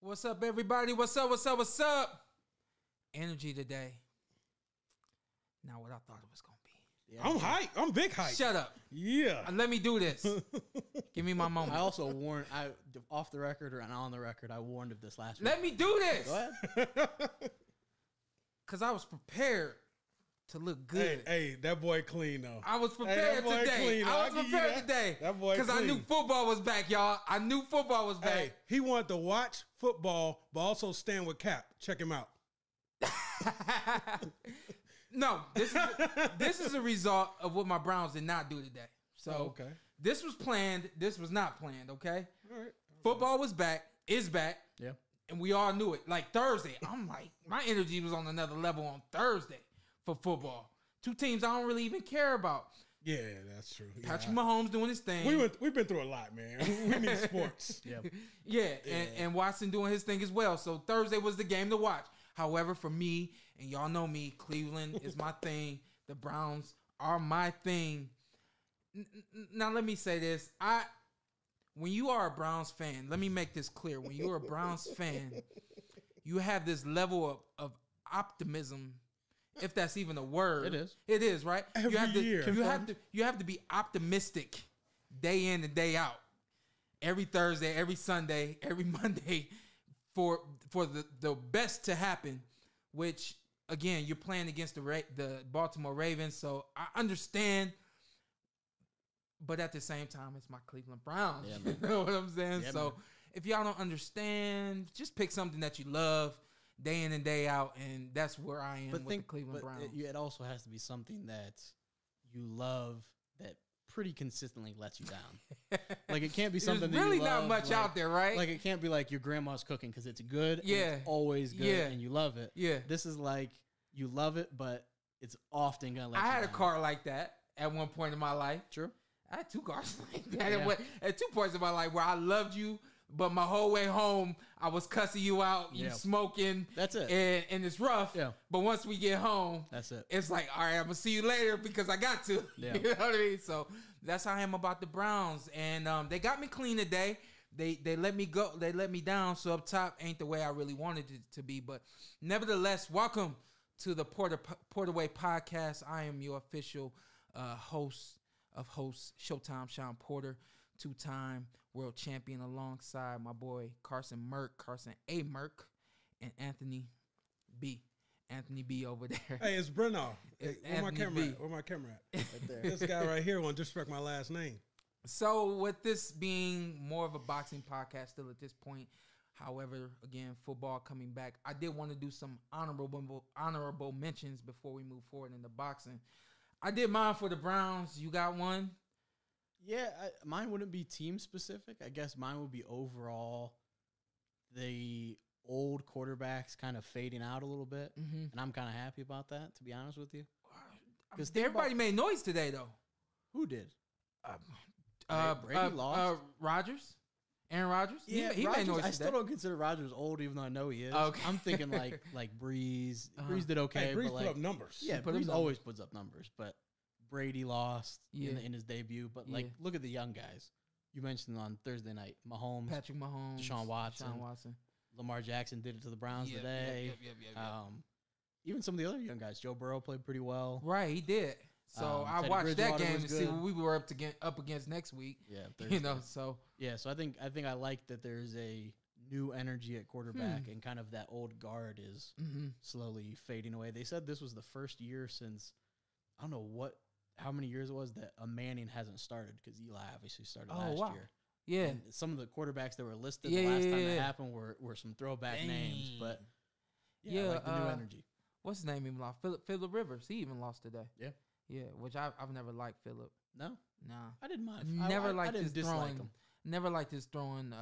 What's up, everybody? What's up? What's up? What's up? Energy today. Not what I thought it was going to be. Yeah, I'm hype. I'm big hype. Shut up. Yeah. Let me do this. Give me my moment. I also warned, off the record or on the record, I warned of this last week. Let me do this. Go ahead. Because I was prepared to look good. Hey, that boy clean, though. I was prepared today. Clean, I was prepared today. That boy because I knew football was back, y'all. I knew football was back. Hey, he wanted to watch football, but also stand with Cap. Check him out. No, this is a result of what my Browns did not do today. So This was planned. This was not planned, okay? All right. Football was back, is back. Yeah. And we all knew it. Like Thursday, I'm like, my energy was on another level on Thursday for football. Two teams I don't really even care about. Yeah, that's true. Patrick Mahomes doing his thing. We've been through a lot, man. We need sports. Yeah. And Watson doing his thing as well. So Thursday was the game to watch. However, for me, and y'all know me, Cleveland is my thing. The Browns are my thing. Now, let me say this. When you are a Browns fan, let me make this clear. When you're a Browns fan, you have this level of optimism, if that's even a word. It is. It is, right? Every year. You have to be optimistic day in and day out. Every Thursday, every Sunday, every Monday for the best to happen, which, again, you're playing against the Baltimore Ravens, so I understand. But at the same time, it's my Cleveland Browns. Yeah, you know what I'm saying? Yeah, So man. if y'all don't understand, just pick something that you love day in and day out, and that's where I am with the Cleveland Browns. It also has to be something that you love that pretty consistently lets you down. Like, it can't be something There's really that you love, not much out there, right? Like, it can't be like your grandma's cooking because it's good. Yeah. And it's always good and you love it. Yeah. This is like you love it, but it's often going to let you I had down. a car like that at one point in my life. True. I had two cars like that Yeah. at 2 points in my life where I loved you, but my whole way home, I was cussing you out, you smoking. That's it. And it's rough. Yeah. But once we get home, That's it. it's like, all right, I'm going to see you later because I got to. Yeah. You know what I mean? So that's how I am about the Browns. And they got me clean today. They let me go. They let me down. So up top ain't the way I really wanted it to be. But nevertheless, welcome to the Porter Way podcast. I am your official host of hosts, Showtime Shawn Porter, 2-time world champion, alongside my boy Carson A. Merk, and Anthony B. Anthony B over there. Hey, it's Brenagh. Hey, where my camera B. at? Where my camera at? Right there. This guy right here won't disrespect my last name. So with this being more of a boxing podcast still at this point, however, again, football coming back, I did want to do some honorable mentions before we move forward into boxing. I did mine for the Browns. You got one? Yeah, mine wouldn't be team specific. I guess mine would be overall the old quarterbacks kind of fading out a little bit. Mm-hmm. And I'm kind of happy about that, to be honest with you. Because Everybody made noise today, though. Who did? Brady lost. Rodgers? Aaron Rodgers? Yeah, he Rodgers, made noise I today. still don't consider Rodgers old, even though I know he is. Okay. I'm thinking like Breeze. Breeze did okay. Hey, Breeze but put like, up numbers. Yeah, put up Breeze numbers. always puts up numbers. But Brady lost in his debut. But like, Yeah. look at the young guys. You mentioned on Thursday night, Mahomes, Patrick Mahomes, Deshaun Watson. Lamar Jackson did it to the Browns today. Yep. Even some of the other young guys. Joe Burrow played pretty well. Right, he did. So I Teddy watched that Bridgewater game was to see good. what we were up against next week. Yeah, Thursday. You know, so Yeah, so I think I like that there's a new energy at quarterback and kind of that old guard is slowly fading away. They said this was the first year since I don't know how many years it was that a Manning hasn't started because Eli obviously started last year. Yeah. And some of the quarterbacks that were listed the last time that happened were some throwback names, but I like the new energy. What's his name even lost? Phillip Rivers. He even lost today. Yeah. Yeah, which I've never liked Phillip. No? Nah. I didn't mind. Never I liked his dislike throwing. him. Never liked his throwing.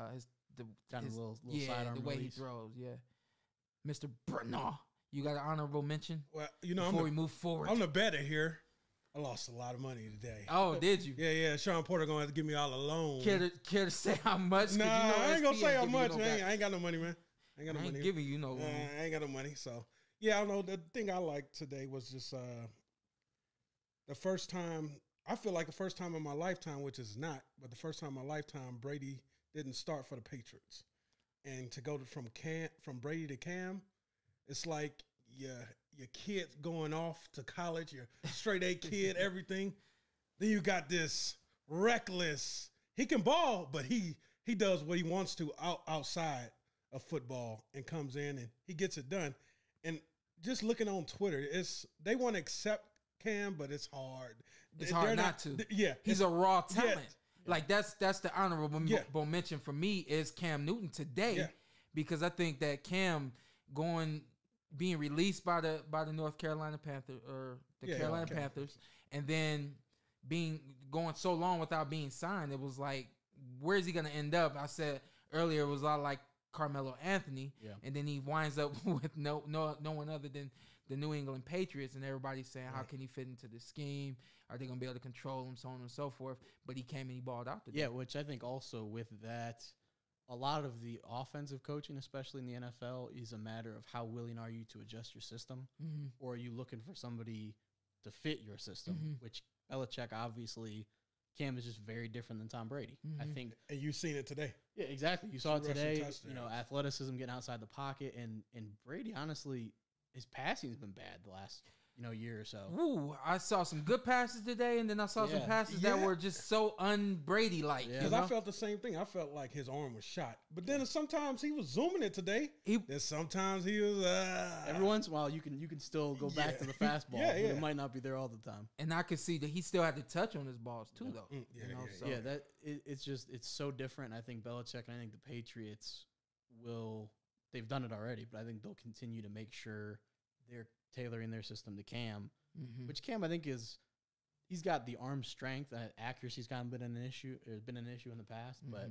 Kind of little sidearm the way release. he throws. Yeah, Mr. Brenagh, you got an honorable mention Well, you know, before we move forward. I'm the better here. I lost a lot of money today. Oh, did you? Yeah. Shawn Porter going to have to give me all a loan. Care to say how much? 'Cause Nah, you know I ain't going to say how SPN much. give you I ain't got no money, man. I ain't got no I ain't money. giving you no. I ain't got no money. So, yeah, I don't know. The thing I liked today was just the first time. I feel like the first time in my lifetime, which is not, but the first time in my lifetime, Brady didn't start for the Patriots. and to go from Brady to Cam, it's like your kid's going off to college, your straight A kid, everything. Then you got this reckless. He can ball, but he does what he wants to outside of football and comes in and he gets it done. And just looking on Twitter, they want to accept Cam, but it's hard. It's hard not to. Yeah, he's a raw talent. Yeah. Like that's the honorable mention for me is Cam Newton today, because I think that Cam being released by the North Carolina Panthers or the Carolina Panthers, and then going so long without being signed, it was like, where is he going to end up? I said earlier it was a lot like Carmelo Anthony, and then he winds up with no one other than the New England Patriots, and everybody's saying, how can he fit into the scheme? Are they going to be able to control him, so on and so forth? But he came and he balled out today. Yeah, which I think also with that, a lot of the offensive coaching, especially in the NFL, is a matter of how willing are you to adjust your system, or are you looking for somebody to fit your system, which Belichick, obviously, Cam is just very different than Tom Brady. I think. And you've seen it today. Yeah, exactly. You saw it today. Athleticism, getting outside the pocket, and Brady, honestly, his passing has been bad the last year or so. Ooh, I saw some good passes today, and then I saw some passes that were just so un-Brady like. Because I felt the same thing. I felt like his arm was shot. But then sometimes he was zooming it today. Then sometimes he was. Every once in a while, you can still go back to the fastball. But it might not be there all the time. And I could see that he still had to touch on his balls too, though. It's so different. I think Belichick and I think the Patriots they've done it already, but I think they'll continue to make sure they're tailoring their system to Cam, which Cam, I think, he's got the arm strength. Accuracy's kind of been an issue in the past, but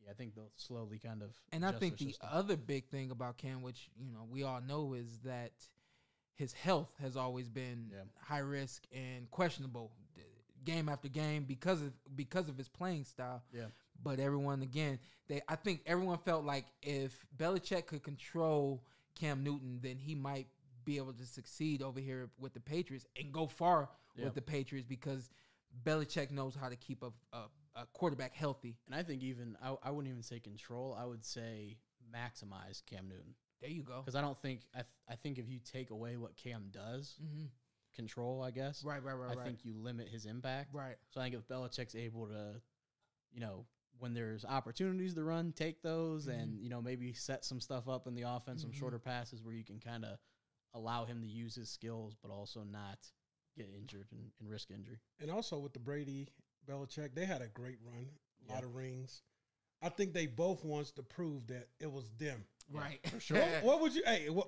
I think they'll slowly kind of. And I think the other big thing about Cam, which we all know, is that his health has always been high risk and questionable, game after game, because of his playing style. Yeah. But I think everyone felt like if Belichick could control Cam Newton, then he might be able to succeed over here with the Patriots and go far with the Patriots, because Belichick knows how to keep a quarterback healthy. And I think I wouldn't even say control. I would say maximize Cam Newton. There you go. Because I don't think I think if you take away what Cam does, control, I guess. Right. I think you limit his impact. Right. So I think if Belichick's able to, when there's opportunities to run, take those, and maybe set some stuff up in the offense, some shorter passes where you can kind of allow him to use his skills, but also not get injured and risk injury. And also with the Brady Belichick, they had a great run, a lot of rings. I think they both wants to prove that it was them. Right. For sure. What would you?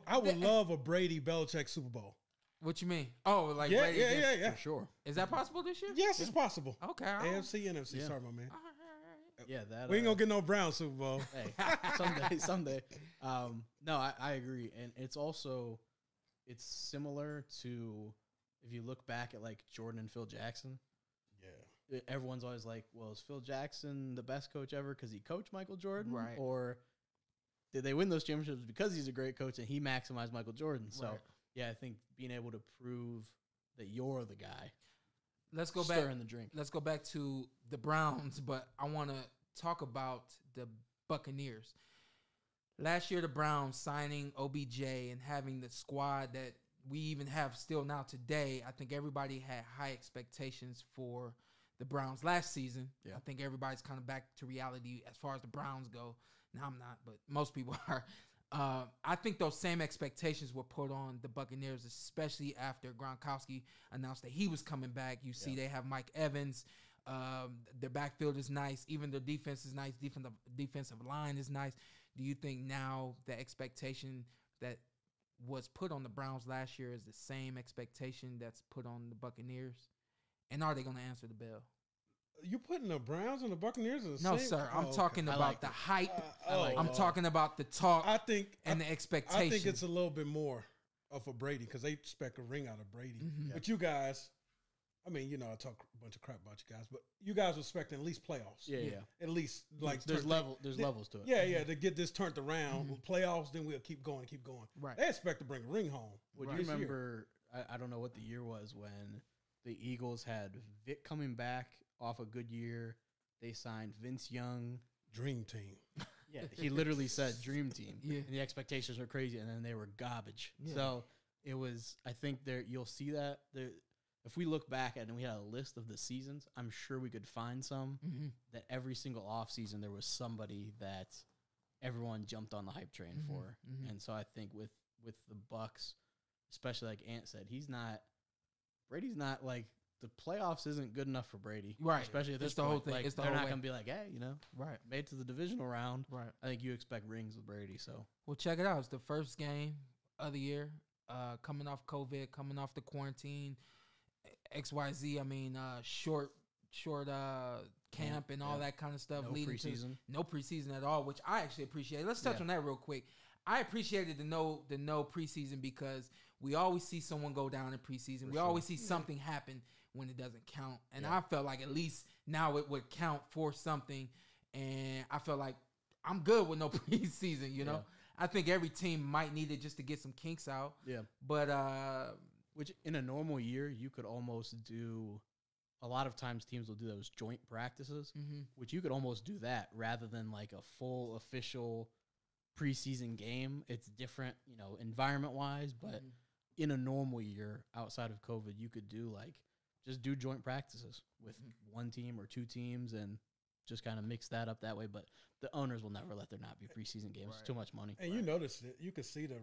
I would love a Brady Belichick Super Bowl. What you mean? Oh, like Brady yeah. For sure. Is that possible this year? Yes, it's possible. Okay. AFC, NFC. Yeah. Sorry, my man. Yeah, we ain't gonna get no Brown Super Bowl. Hey, someday. No, I agree, and it's similar to if you look back at like Jordan and Phil Jackson. Yeah, everyone's always like, "Well, is Phil Jackson the best coach ever because he coached Michael Jordan, right? Or did they win those championships because he's a great coach and he maximized Michael Jordan?" So, I think being able to prove that you're the guy. Let's go back. Stir in the drink. Let's go back to the Browns, but I want to talk about the Buccaneers. Last year, the Browns signing OBJ and having the squad that we even have still now today, I think everybody had high expectations for the Browns last season. Yeah. I think everybody's kind of back to reality as far as the Browns go. Now I'm not, but most people are. I think those same expectations were put on the Buccaneers, especially after Gronkowski announced that he was coming back. You see they have Mike Evans. Their backfield is nice. Even their defense is nice. Defensive line is nice. Do you think now the expectation that was put on the Browns last year is the same expectation that's put on the Buccaneers? And are they going to answer the bell? You putting the Browns and the Buccaneers in the same? No, sir. I'm talking about the hype. I'm talking talking about the talk. The expectation. I think it's a little bit more for Brady because they expect a ring out of Brady. Mm-hmm. But you guys, I talk a bunch of crap about you guys, but you guys are expecting at least playoffs. Yeah. At least there's levels to it. Yeah. To get this turned around, playoffs, then we'll keep going. Right. They expect to bring a ring home. Would you remember? I don't know what the year was when the Eagles had Vic coming back off a good year. They signed Vince Young. Dream team. Yeah, he literally said dream team. Yeah. And the expectations were crazy, and then they were garbage. Yeah. So it was, I think there you'll see that. There, if we look back at it and we had a list of the seasons, I'm sure we could find some that every single offseason there was somebody that everyone jumped on the hype train for. And so I think with the Bucks, especially like Ant said, Brady's not like, the playoffs isn't good enough for Brady. Right. Especially at this It's the point. whole thing. Like, It's the they're whole not way. going to be like, hey, Right. made to the divisional round. Right. I think you expect rings with Brady. So Well, check it out. It's the first game of the year. Coming off COVID, coming off the quarantine, XYZ. I mean, short camp and all that kind of stuff. no leading preseason. to no preseason at all, which I actually appreciate. Let's touch Yeah. on that real quick. I appreciated the no preseason because we always see someone go down in preseason. We always see something happen when it doesn't count, and I felt like at least now it would count for something. And I felt like I'm good with no preseason. You know, Yeah. I think every team might need it just to get some kinks out. Yeah. But Which in a normal year, you could almost do, a lot of times teams will do those joint practices, which you could almost do that rather than like a full official preseason game. It's different, environment-wise, but in a normal year outside of COVID, you could do just do joint practices with one team or two teams and just kind of mix that up that way. But the owners will never let there not be preseason games. It's too much money. And you noticed it. You could see the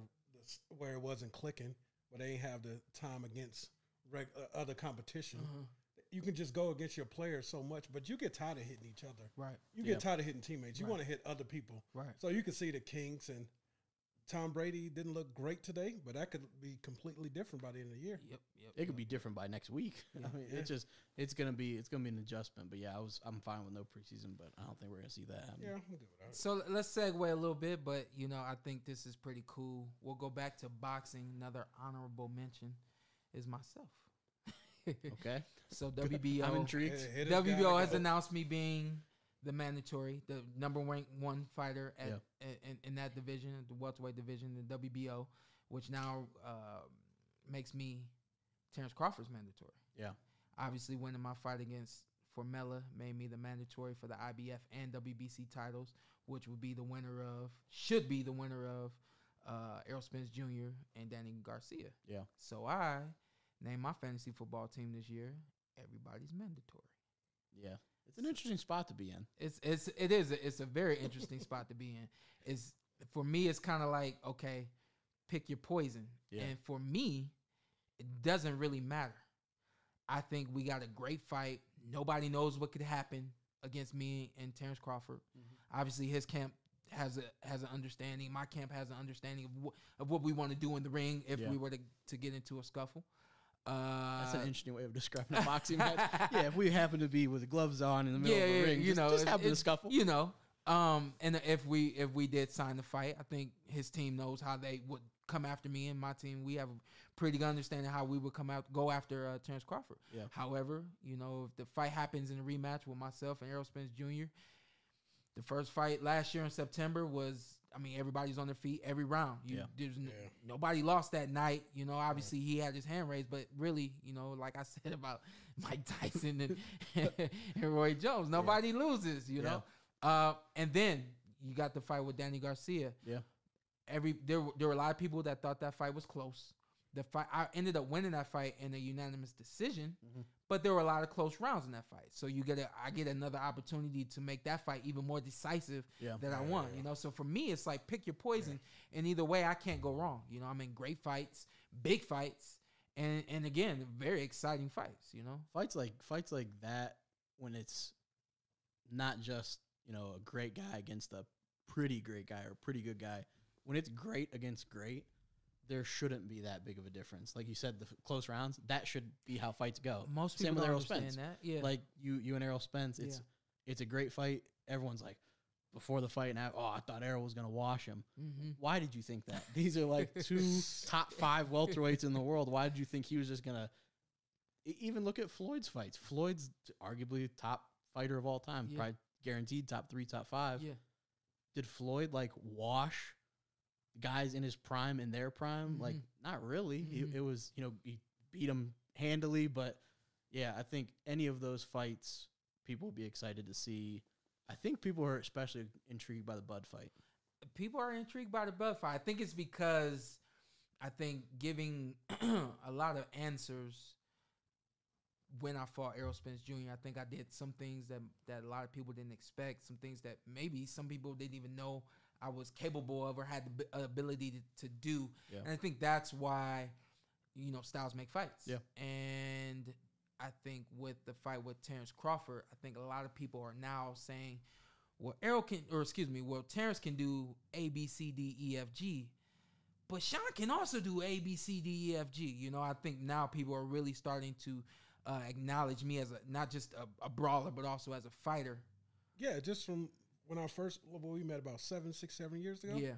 where it wasn't clicking, where they ain't have the time against other competition. You can just go against your players so much, but you get tired of hitting each other. Right. You get tired of hitting teammates. You want to hit other people. Right. So you can see the kinks, and Tom Brady didn't look great today, but that could be completely different by the end of the year. Yep. It could be different by next week. I mean, it's gonna be an adjustment. But yeah, I'm fine with no preseason, but I don't think we're gonna see that happen. Yeah, I'm good with that. So let's segue a little bit, but I think this is pretty cool. We'll go back to boxing. Another honorable mention is myself. Okay. So WBO, I'm intrigued. WBO has announced me being the mandatory, the number one fighter in that division, the welterweight division, the WBO, which now makes me Terrence Crawford's mandatory. Yeah. Obviously, winning my fight against Formella made me the mandatory for the IBF and WBC titles, which should be the winner of Errol Spence Jr. and Danny Garcia. Yeah. So I named my fantasy football team this year everybody's mandatory. Yeah. It's an interesting spot to be in. It's a very interesting spot to be in. For me, it's kind of like, okay, pick your poison. Yeah. And for me, it doesn't really matter. I think we got a great fight. Nobody knows what could happen against me and Terrence Crawford. Obviously, his camp has an understanding. My camp has an understanding of what we want to do in the ring if we were to get into a scuffle. That's an interesting way of describing a boxing match. Yeah, if we happen to be with the gloves on in the middle of the ring, just happen to scuffle. And if we did sign the fight, I think his team knows how they would come after me, and my team, we have a pretty good understanding how we would go after Terrence Crawford. Yeah. However, if the fight happens in a rematch with myself and Errol Spence Jr., the first fight last year in September was, everybody's on their feet every round. Nobody lost that night. Obviously he had his hand raised, but really, like I said about Mike Tyson and Roy Jones, nobody loses, know. And then you got the fight with Danny Garcia. Yeah. There were a lot of people that thought that fight was close. I ended up winning that fight in a unanimous decision, but there were a lot of close rounds in that fight. So I get another opportunity to make that fight even more decisive that I won. So for me, it's like pick your poison, and either way, I can't go wrong. I'm in great fights, big fights, and again, very exciting fights. Fights like that when it's not just a great guy against a pretty great guy or a pretty good guy. When it's great against great, there shouldn't be that big of a difference. Like you said, the close rounds, that should be how fights go. Most Same people with don't Errol understand Spence. that. Yeah. Like you and Errol Spence, it's a great fight. Everyone's like, before the fight, now, I thought Errol was going to wash him. Why did you think that? These are like two top 5 welterweights in the world. Why did you think he was just going to even look at Floyd's fights? Floyd's arguably top fighter of all time, probably guaranteed top 3, top 5. Yeah. Did Floyd wash guys in his prime in their prime? Like, not really. It was, he beat him handily, but yeah, I think any of those fights people will be excited to see I think people are especially intrigued by the Bud fight. People are intrigued by the Bud fight. I think it's because I think giving a lot of answers when I fought Errol Spence Jr., I think I did some things that a lot of people didn't expect, some things that maybe some people didn't even know I was capable of or had the ability to do. Yeah. And I think that's why, styles make fights. Yeah. And I think with the fight with Terrence Crawford, I think a lot of people are now saying, well, Terrence can do A, B, C, D, E, F, G, but Shawn can also do A, B, C, D, E, F, G. I think now people are really starting to acknowledge me as not just a brawler, but also as a fighter. Yeah, just from when we met about 7 years ago. Yeah.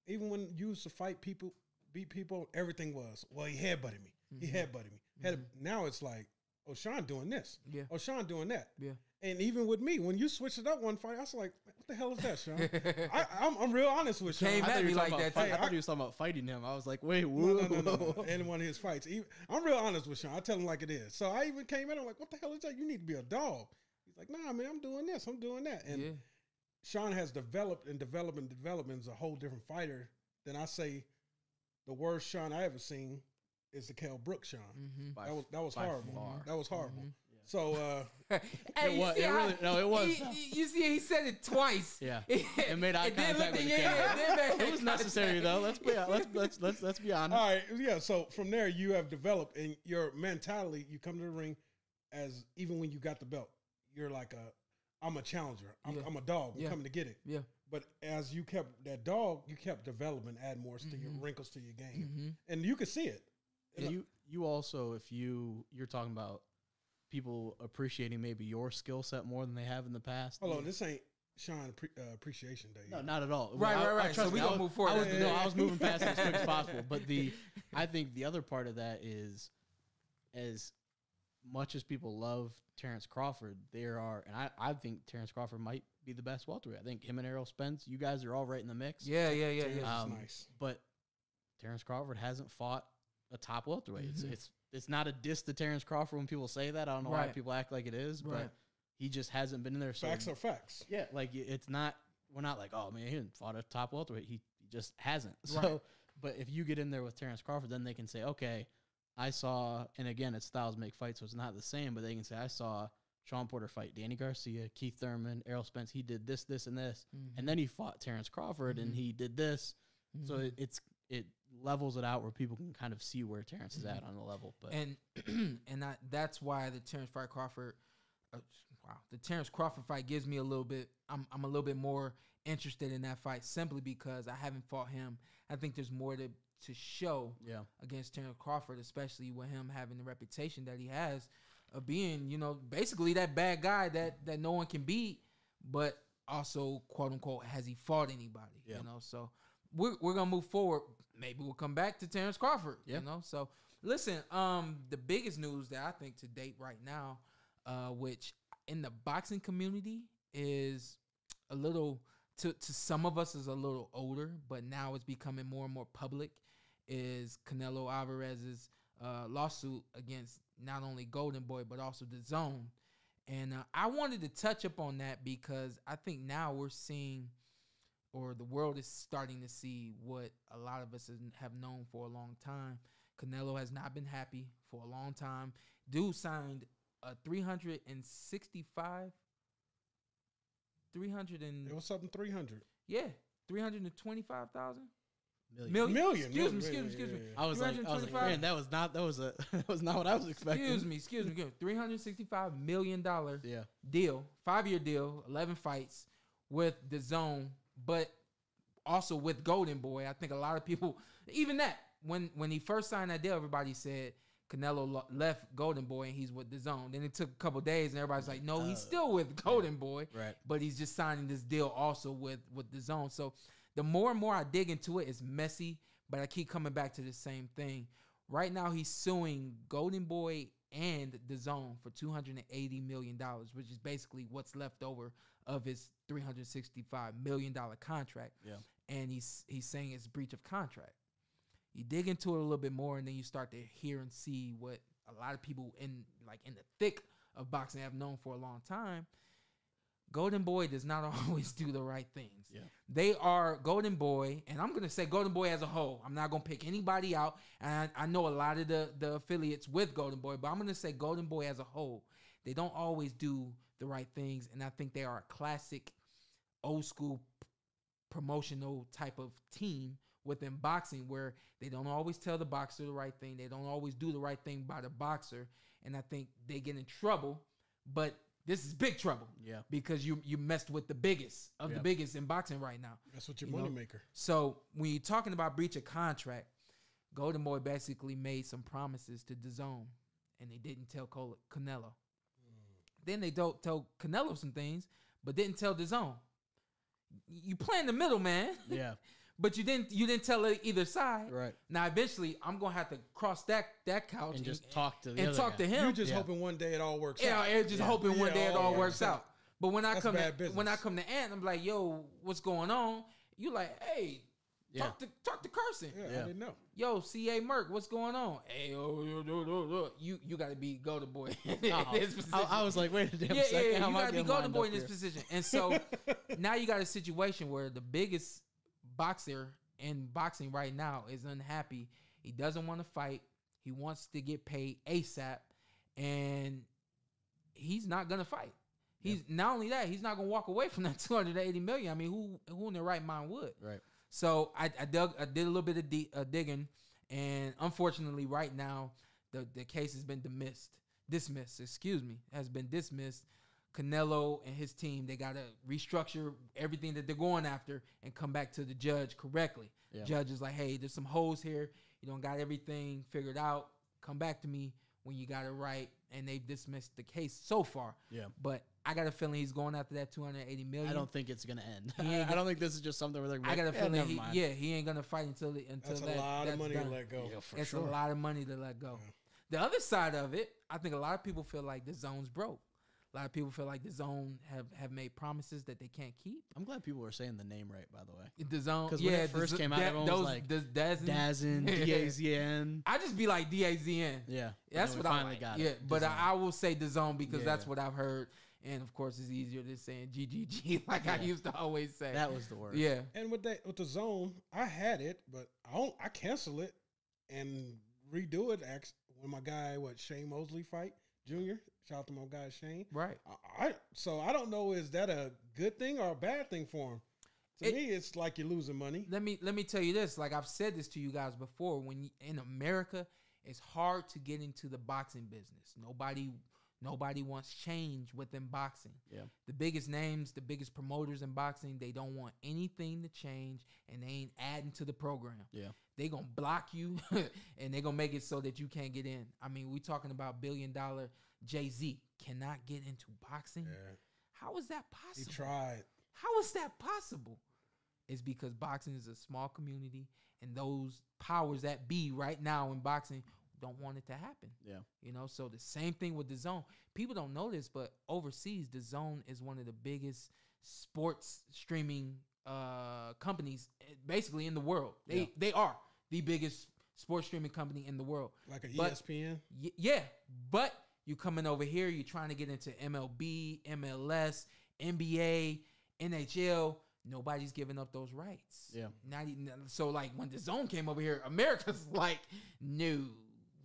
Even when you used to fight people, beat people, everything was, well, he headbutted me. Mm-hmm. He headbutted me. Mm-hmm. Now it's like, oh, Shawn doing this. Yeah. Oh, Shawn doing that. Yeah. And even with me, when you switched it up one fight, I was like, what the hell is that, Shawn? I'm real honest with Shawn. Came at me like that. I thought he was talking about fighting him. I was like, wait, whoa. No. In one of his fights. I'm real honest with Shawn. I tell him like it is. So I even came at him like, what the hell is that? You need to be a dog. He's like, nah, man, I'm doing this. I'm doing that. And Shawn has developed and developed is a whole different fighter than I say the worst Shawn I ever seen is the Kell Brooks Shawn. Mm-hmm. That was horrible. Far. That was horrible. Mm-hmm. So hey, it was. You see, he said it twice. Yeah, it made eye contact with the camera. It was necessary though. Let's be honest. All right, yeah. So from there, you have developed in your mentality. You come to the ring as even when you got the belt, you're like I'm a challenger. I'm a dog. I'm coming to get it. Yeah. But as you kept that dog, you kept developing, add more to your wrinkles to your game, and you could see it. And you also, if you're talking about people appreciating maybe your skill set more than they have in the past. Hold on, this ain't Shawn Appreciation Day. No, not at all. Right. So we gonna move forward. I was moving past it as quick as possible. But I think the other part of that is, as much as people love Terrence Crawford, and I think Terrence Crawford might be the best welterweight. I think him and Errol Spence, you guys are all right in the mix. Yeah. Nice. But Terrence Crawford hasn't fought a top welterweight. Mm-hmm. It's not a diss to Terrence Crawford when people say that. I don't know why people act like it is, but he just hasn't been in there. So facts are facts. Yeah, like it's not. We're not like, oh man, he didn't fought a top welterweight. He just hasn't. So, but if you get in there with Terrence Crawford, then they can say, okay, I saw. And again, it's styles make fights, so it's not the same. But they can say, I saw Shawn Porter fight Danny Garcia, Keith Thurman, Errol Spence. He did this, this, and this, and then he fought Terrence Crawford, and he did this. So it levels it out where people can kind of see where Terrence is at on the level. But that's why the Terrence Crawford fight gives me a little bit. I'm a little bit more interested in that fight simply because I haven't fought him. I think there's more to show against Terrence Crawford, especially with him having the reputation that he has of being, basically that bad guy that no one can beat, but also quote unquote has he fought anybody? Yeah. So we're gonna move forward. Maybe we'll come back to Terrence Crawford. Yeah. So listen, the biggest news that I think to date right now, which in the boxing community is a little to some of us is a little older, but now it's becoming more and more public, is Canelo Alvarez's lawsuit against not only Golden Boy but also DAZN. And I wanted to touch up on that because I think now we're seeing, or the world is starting to see, what a lot of us have known for a long time. Canelo has not been happy for a long time. Dude signed a 365. It was something 300. Yeah, 325,000. Million. Excuse me. I was like, man, that was not what I was expecting. Excuse me. $365 million deal, 5-year deal, 11 fights with DAZN, but also with Golden Boy. I think a lot of people, even that, when he first signed that deal, everybody said Canelo left Golden Boy and he's with DAZN. Then it took a couple days and everybody's like, no, he's still with Golden Boy, right? But he's just signing this deal also with DAZN. So the more and more I dig into it, it's messy, but I keep coming back to the same thing. Right now, he's suing Golden Boy and DAZN for $280 million, which is basically what's left over of his $365 million contract. Yeah. And he's saying it's breach of contract. You dig into it a little bit more, and then you start to hear and see what a lot of people in the thick of boxing have known for a long time. Golden Boy does not always do the right things. Yeah. They are Golden Boy, and I'm going to say Golden Boy as a whole. I'm not going to pick anybody out. And I know a lot of the affiliates with Golden Boy, but I'm going to say Golden Boy as a whole. They don't always do the right things, and I think they are a classic old school promotional type of team within boxing where they don't always tell the boxer the right thing. They don't always do the right thing by the boxer, and I think they get in trouble, but this is big trouble. Yeah. Because you messed with the biggest of the biggest in boxing right now. That's what your moneymaker. So when you're talking about breach of contract, Golden Boy basically made some promises to DAZN, and they didn't tell Canelo. Then they don't tell Canelo some things, but didn't tell DAZN. You play in the middle, man. Yeah. But you didn't tell either side. Right. Now eventually I'm gonna have to cross that couch And just talk to the other talk guy. to him. You're just hoping one day it all works out. Yeah, just hoping one day it all works out. But when I That's come bad to Ant, I'm like, yo, what's going on? You like, hey, talk to Carson. Yeah, I didn't know. Yo, CA Merk, what's going on? Hey, you got to be Golden Boy. I was like, wait a damn second. You got to be Golden Boy in this position. And so now you got a situation where the biggest boxer in boxing right now is unhappy. He doesn't want to fight. He wants to get paid ASAP, and he's not gonna fight. He's not only that, he's not gonna walk away from that $280 million. I mean, who in their right mind would? Right. So I did a little bit of digging, and unfortunately, right now the case has been dismissed. Has been dismissed. Canelo and his team, they got to restructure everything that they're going after and come back to the judge correctly. Yeah. Judge is like, hey, there's some holes here. You don't got everything figured out. Come back to me when you got it right. And they've dismissed the case so far. Yeah. But I got a feeling he's going after that $280 million. I don't think it's going to end. I don't think this is just something where they're going to I got a feeling he ain't going to fight until that's a lot of money to let go. Yeah, it's a lot of money to let go. Yeah. The other side of it, I think a lot of people feel like the zone's broke. A lot of people feel like DAZN have made promises that they can't keep. I'm glad people are saying the name right, by the way. DAZN, because when it first came out, everyone was like DAZN, DAZN. I just be like DAZN. Yeah, that's what I finally got. Yeah, it. But I will say DAZN because that's what I've heard, and of course it's easier than saying GGG like I used to always say. That was the word. Yeah. And with the zone, I had it, but I cancel it and redo it. When my guy Shane Mosley fight Jr. Shout out to my guy Shane. Right. So I don't know, is that a good thing or a bad thing for him? To me, it's like you're losing money. Let me tell you this. Like I've said this to you guys before. When in America, it's hard to get into the boxing business. Nobody wants change within boxing. Yeah. The biggest names, the biggest promoters in boxing, they don't want anything to change, and they ain't adding to the program. Yeah. They gonna block you, and they gonna make it so that you can't get in. I mean, we talking about $1 billion. Jay-Z cannot get into boxing. Yeah. How is that possible? He tried. How is that possible? It's because boxing is a small community, and those powers that be right now in boxing don't want it to happen. Yeah. So the same thing with DAZN. People don't know this, but overseas, DAZN is one of the biggest sports streaming companies basically in the world. They are the biggest sports streaming company in the world. Like ESPN? Yeah. But you coming over here, you're trying to get into MLB, MLS, NBA, NHL. Nobody's giving up those rights. Yeah. Not even so. Like when DAZN came over here, America's like, no,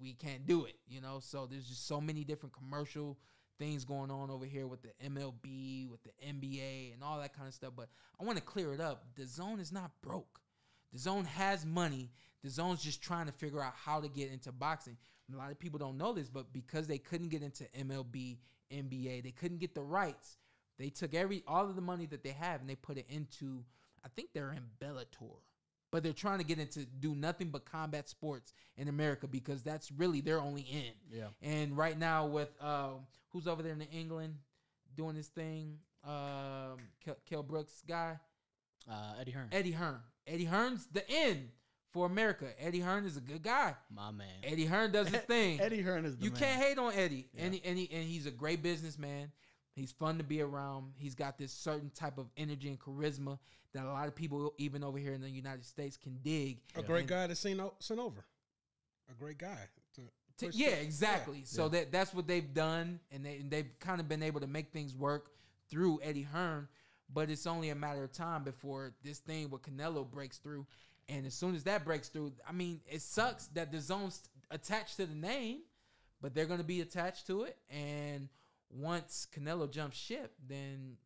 we can't do it. So there's just so many different commercial things going on over here with the MLB, with the NBA, and all that kind of stuff. But I want to clear it up. DAZN is not broke. DAZN has money. DAZN's just trying to figure out how to get into boxing. And a lot of people don't know this, but because they couldn't get into MLB, NBA, they couldn't get the rights. They took all of the money that they have and they put it into, I think they're in Bellator. But they're trying to get into do nothing but combat sports in America because that's really their only end. Yeah. And right now with who's over there in England doing this thing, Kell Brooks guy, Eddie Hearn. Eddie Hearn's the end for America. Eddie Hearn is a good guy. My man. Eddie Hearn does his thing. Eddie Hearn is the man. You can't hate on Eddie. Yeah. And he's a great businessman. He's fun to be around. He's got this certain type of energy and charisma that a lot of people, even over here in the United States, can dig. A great guy to send over. A great guy. Exactly. Yeah. So that's what they've done, and they've kind of been able to make things work through Eddie Hearn, but it's only a matter of time before this thing with Canelo breaks through. And as soon as that breaks through, I mean, it sucks that the zone's attached to the name, but they're going to be attached to it. And once Canelo jumps ship, then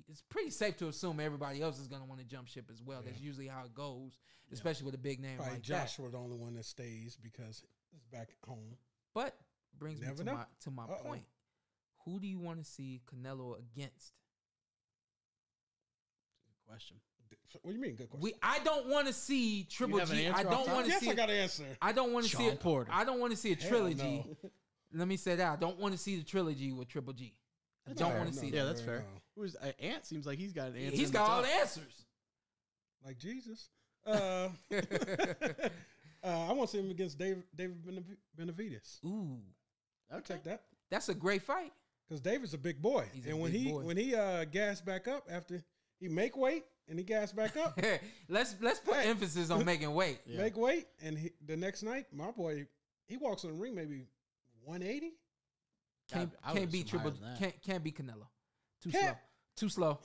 it's pretty safe to assume everybody else is going to want to jump ship as well. Yeah. That's usually how it goes, especially with a big name like Joshua the only one that stays because it's back home. But brings me to my point. Who do you want to see Canelo against? Good question. What do you mean? Good question. I don't want to see Triple G. I don't want to see. Yes, I got an answer. I don't want to see. Shawn Porter. I don't want to see a trilogy. No. Let me say that I don't want to see the trilogy with Triple G. I don't want to see that. Yeah, that's fair. Who's Ant seems like he's got an answer. He's got all the answers. Like Jesus. I want to see him against David Benavidez. Ooh, I'll take that. That's a great fight. Because David's a big boy, and when he gassed back up after he make weight and he gassed back up, let's put emphasis on making weight. Yeah. Make weight, and the next night, my boy, he walks in the ring maybe 180. Can't beat can't beat Canelo. Too slow.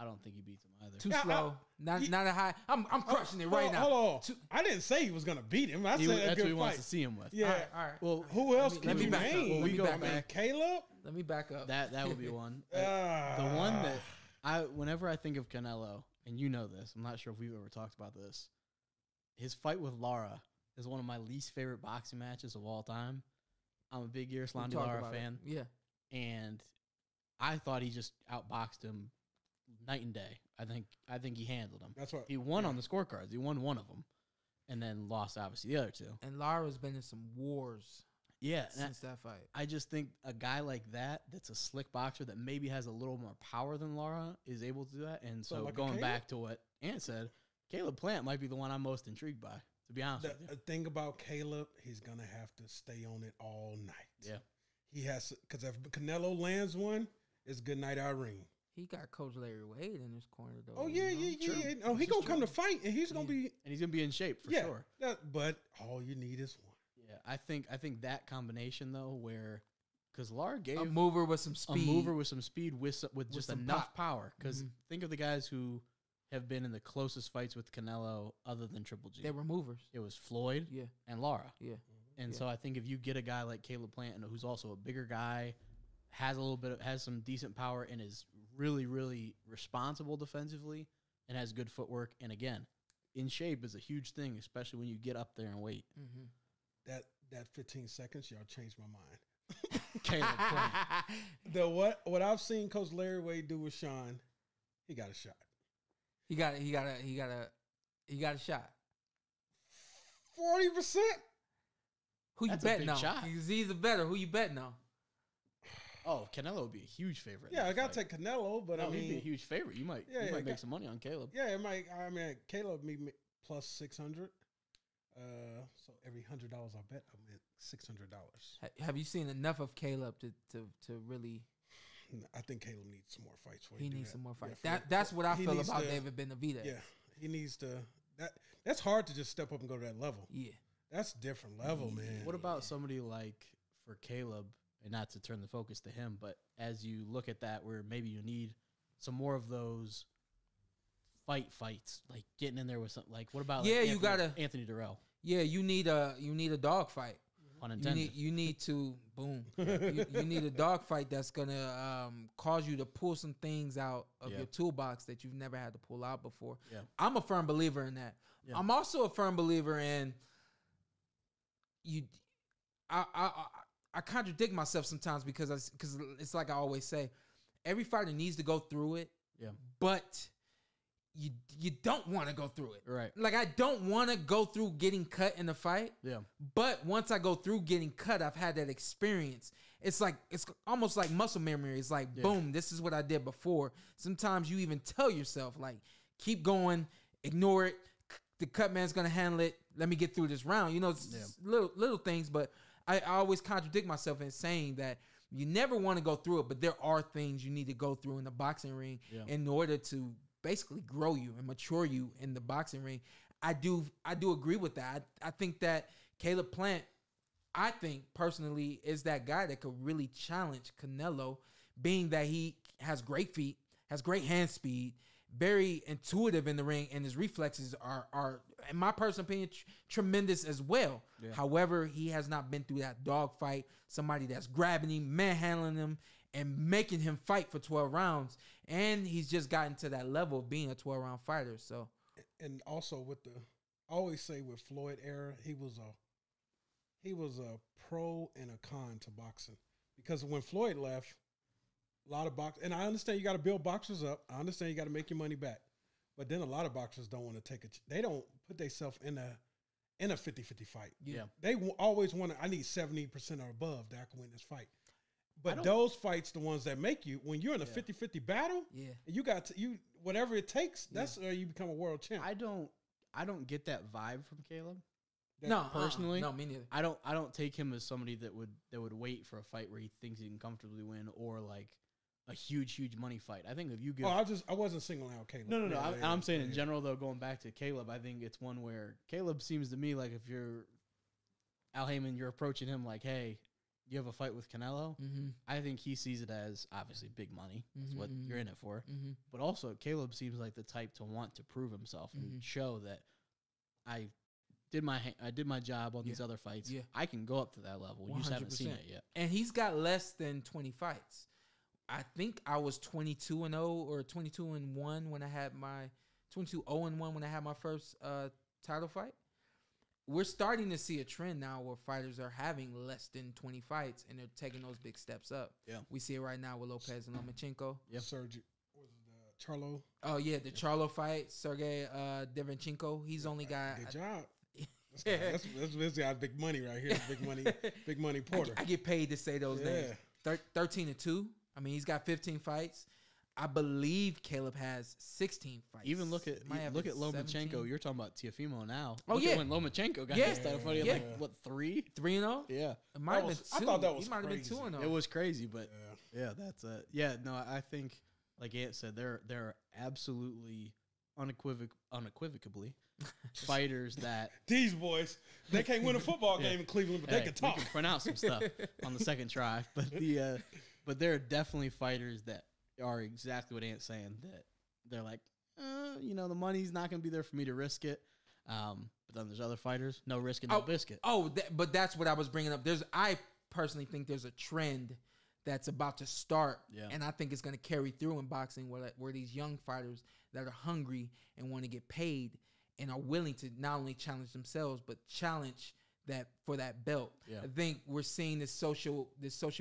I don't think he beats him either. Too slow. Not a high. I'm crushing it right now. Hold on. I didn't say he was gonna beat him. I said that's what he wants to see him with. Yeah. All right. Well, who else can you name? We go back. Caleb. Let me back up. That would be one. The one that whenever I think of Canelo, and you know this, I'm not sure if we've ever talked about this. His fight with Lara is one of my least favorite boxing matches of all time. I'm a big Yaroslandi Lara fan. Yeah. And I thought he just outboxed him night and day. I think he handled him. That's what he won on the scorecards. He won one of them, and then lost obviously the other two. And Lara's been in some wars. Yeah, since that fight. I just think a guy like that's a slick boxer that maybe has a little more power than Lara is able to do that. And so like going back to what Ant said, Caleb Plant might be the one I'm most intrigued by. To be honest with you. The thing about Caleb, he's gonna have to stay on it all night. Yeah, he has to, because if Canelo lands one, it's good night Irene. He got Coach Larry Wade in his corner though. Oh yeah. Oh, he's gonna come to fight, and he's gonna be in shape for sure. But all you need is one. Yeah, I think that combination though, where because Lara gave a mover with some speed, with just enough power. Because think of the guys who have been in the closest fights with Canelo other than Triple G. They were movers. It was Floyd, and Lara. Yeah, and so I think if you get a guy like Caleb Plant, who's also a bigger guy, has some decent power, and is really, really responsible defensively, and has good footwork, and again, in shape is a huge thing, especially when you get up there and weight. Mm-hmm. That 15 seconds, y'all changed my mind. Caleb Plant. What I've seen Coach Larry Wade do with Shawn, he got a shot. He got a shot. 40%. Who you betting on? He's a better. Who you betting on? Oh, Canelo would be a huge favorite. Yeah, I gotta take Canelo, but he'd be a huge favorite. You might make some money on Caleb. Yeah, it might. I mean, Caleb me plus 600. So every $100 I bet, I mean $600. Have you seen enough of Caleb to really? I think Caleb needs some more fights. He needs some more fights. That's what I feel about David Benavidez. Yeah, he needs to. That's hard to just step up and go to that level. Yeah, that's a different level, man. What about somebody like for Caleb? And not to turn the focus to him, but as you look at that, where maybe you need some more of those fights, like getting in there with something. Like what about Anthony Durrell? Yeah, you need a dog fight. Unintended. You need to boom. you need a dog fight that's gonna cause you to pull some things out of your toolbox that you've never had to pull out before. Yeah. I'm a firm believer in that. Yeah. I'm also a firm believer in you. I contradict myself sometimes because it's like I always say, every fighter needs to go through it. Yeah. But you don't want to go through it. Right. Like I don't want to go through getting cut in the fight. Yeah. But once I go through getting cut, I've had that experience. It's almost like muscle memory. It's like, boom, this is what I did before. Sometimes you even tell yourself, like, keep going, ignore it. The cut man's going to handle it. Let me get through this round. You know, little things, but I always contradict myself in saying that you never want to go through it, but there are things you need to go through in the boxing ring in order to basically grow you and mature you in the boxing ring. I do agree with that. I think that Caleb Plant, I think personally, is that guy that could really challenge Canelo being that he has great feet, has great hand speed, very intuitive in the ring, and his reflexes are in my personal opinion, tremendous as well. Yeah. However, he has not been through that dogfight, somebody that's grabbing him, manhandling him, and making him fight for 12 rounds. And he's just gotten to that level of being a 12-round fighter. So, and also with I always say with Floyd era, he was a pro and a con to boxing, because when Floyd left, a lot of and I understand you got to build boxers up. I understand you got to make your money back, but then a lot of boxers don't want to take they don't put themselves in a 50-50 fight. Yeah, they always want to. I need 70% or above that I can win this fight. But those fights, the ones that make you, when you're in a 50-50 battle, and you got whatever it takes, that's where you become a world champ. I don't get that vibe from Caleb. No, personally, no, me neither. I don't take him as somebody that would wait for a fight where he thinks he can comfortably win, or like a huge money fight. I think if you give, I wasn't singling out Caleb. No. I'm saying in general though, going back to Caleb, I think it's one where Caleb seems to me like, if you're Al Heyman, you're approaching him like, hey, you have a fight with Canelo. Mm-hmm. I think he sees it as obviously big money. That's what you're in it for. Mm-hmm. But also, Caleb seems like the type to want to prove himself and show that I did my job on these other fights. Yeah. I can go up to that level. 100%. You just haven't seen it yet. And he's got less than 20 fights. I think I was 22-0 or 22-1 when I had my 22-0-1 when I had my first title fight. We're starting to see a trend now where fighters are having less than 20 fights, and they're taking those big steps up. Yeah, we see it right now with Lopez and Lomachenko. Yep. Sergey, Charlo. Oh yeah, the Charlo fight, Sergey Davincinko. He's only got good job. That's got big money right here. Big money Porter. I get paid to say those names. 13-2. I mean, he's got 15 fights. I believe Caleb has 16 fights. Even look at Lomachenko. You're talking about Teofimo now. Oh, look at when Lomachenko got this title fight. Like, what, 3? 3-0? Yeah. It might have been 2. I thought that was He might have been 2-0. It was crazy, but that's no, I think, like Ant said, there are absolutely unequivocally fighters that these boys, they can't win a football game in Cleveland, but they can talk. We can pronounce some stuff on the second try. But there are definitely fighters that are exactly what Ant's saying, that they're like, the money's not going to be there for me to risk it. But then there's other fighters, no risk and no biscuit. But that's what I was bringing up. I personally think there's a trend that's about to start, and I think it's going to carry through in boxing, where these young fighters that are hungry and want to get paid and are willing to not only challenge themselves but challenge that belt. I think we're seeing this social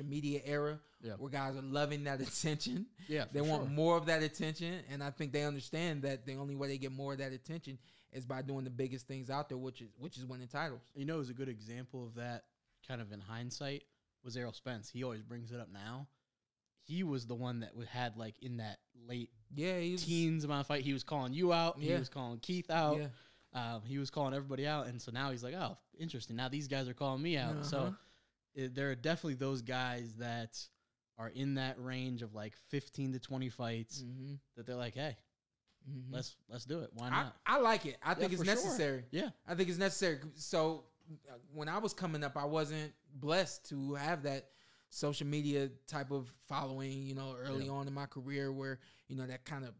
media era where guys are loving that attention. They want more of that attention, and I think they understand that the only way they get more of that attention is by doing the biggest things out there, which is winning titles. Is a good example of that, kind of in hindsight, was Errol Spence. He always brings it up now. He was the one that had, like, in that late teens amount of fight, he was calling you out. He was calling Keith out. He was calling everybody out, and so now he's like, oh, interesting. Now these guys are calling me out. So there are definitely those guys that are in that range of like 15 to 20 fights that they're like, hey, let's do it. Why not? I like it. I think it's necessary. Sure. Yeah. I think it's necessary. So when I was coming up, I wasn't blessed to have that social media type of following, early on in my career where, that kind of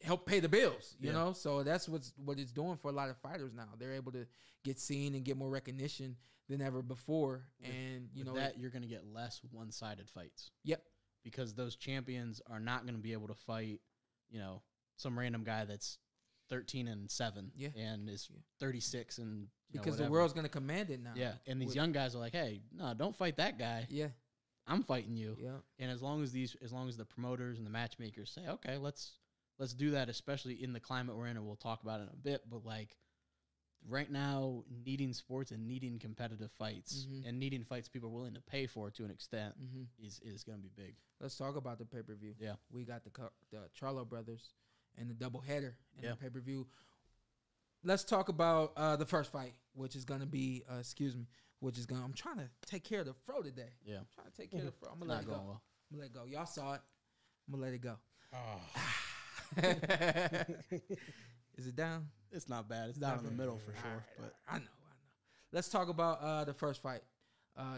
help pay the bills, you know? So that's what it's doing for a lot of fighters now. They're able to get seen and get more recognition than ever before. And, that you're going to get less one-sided fights. Yep. Because those champions are not going to be able to fight, some random guy that's 13-7 and is 36 and because whatever. The world's going to command it now. Yeah. And these young guys are like, hey, no, don't fight that guy. Yeah. I'm fighting you. Yeah. And as long as the promoters and the matchmakers say, okay, let's do that, especially in the climate we're in, and we'll talk about it in a bit. But like right now, needing sports and needing competitive fights and needing fights people are willing to pay for to an extent is going to be big. Let's talk about the pay-per-view. Yeah. We got the Charlo brothers and the doubleheader and the pay-per-view. Let's talk about the first fight, which is going to be, I'm trying to take care of the fro today. Yeah. I'm trying to take care of the fro. I'm going to let it go. Well. I'm going to let it go. Y'all saw it. I'm going to let it go. Is it down? It's not bad. It's down in the middle for sure. Right, but I know. Let's talk about the first fight.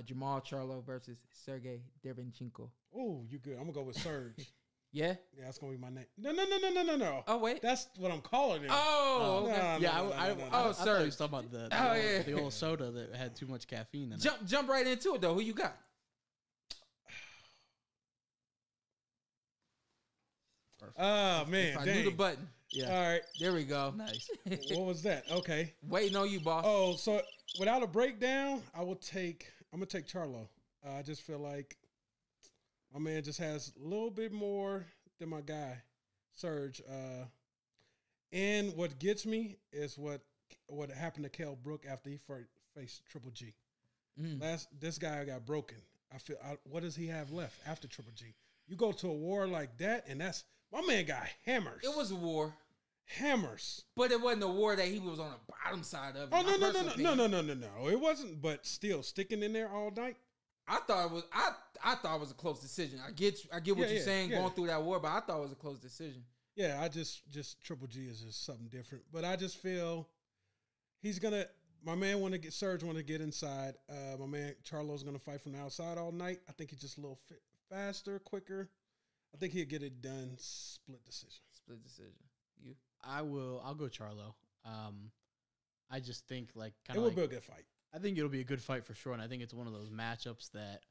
Jamal Charlo versus Sergey Davincinko. Oh, you good. I'm going to go with Serge. Yeah? Yeah, that's going to be my name. No. Oh, wait. That's what I'm calling him. Oh, okay. I thought he was talking about the old soda that had too much caffeine in it. Jump right into it, though. Who you got? Oh, man. I knew the button. Yeah. All right. There we go. Nice. What was that? Okay. Waiting on you, boss. Oh, so without a breakdown, I'm going to take Charlo. I just feel like my man just has a little bit more than my guy, Serge. And what gets me is what happened to Kell Brook after he faced Triple G. This guy got broken. What does he have left after Triple G? You go to a war like that, and my man got hammers. It was a war. Hammers. But it wasn't a war that he was on the bottom side of. Oh, no. It wasn't, but still sticking in there all night. I thought it was I thought it was a close decision. I get what you're saying going through that war, but I thought it was a close decision. Yeah, I just Triple G is just something different. But I just feel my man Serge want to get inside. My man Charlo's gonna fight from the outside all night. I think he's just a little faster, quicker. I think he'll get it done. Split decision. You? I'll go Charlo. I just think it will be a good fight. I think it'll be a good fight for sure, and I think it's one of those matchups that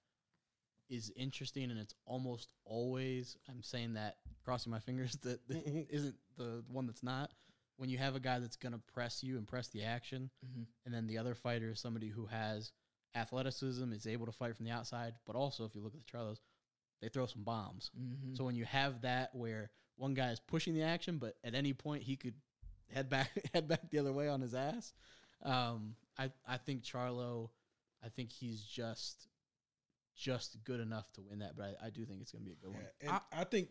is interesting, and it's almost always, I'm saying that, crossing my fingers, that isn't the one that's not. When you have a guy that's going to press you and press the action, and then the other fighter is somebody who has athleticism, is able to fight from the outside, but also, if you look at the Charlos, they throw some bombs. So when you have that where one guy is pushing the action, but at any point he could head back the other way on his ass, I think Charlo, I think he's just good enough to win that, but I do think it's going to be a good one. And I think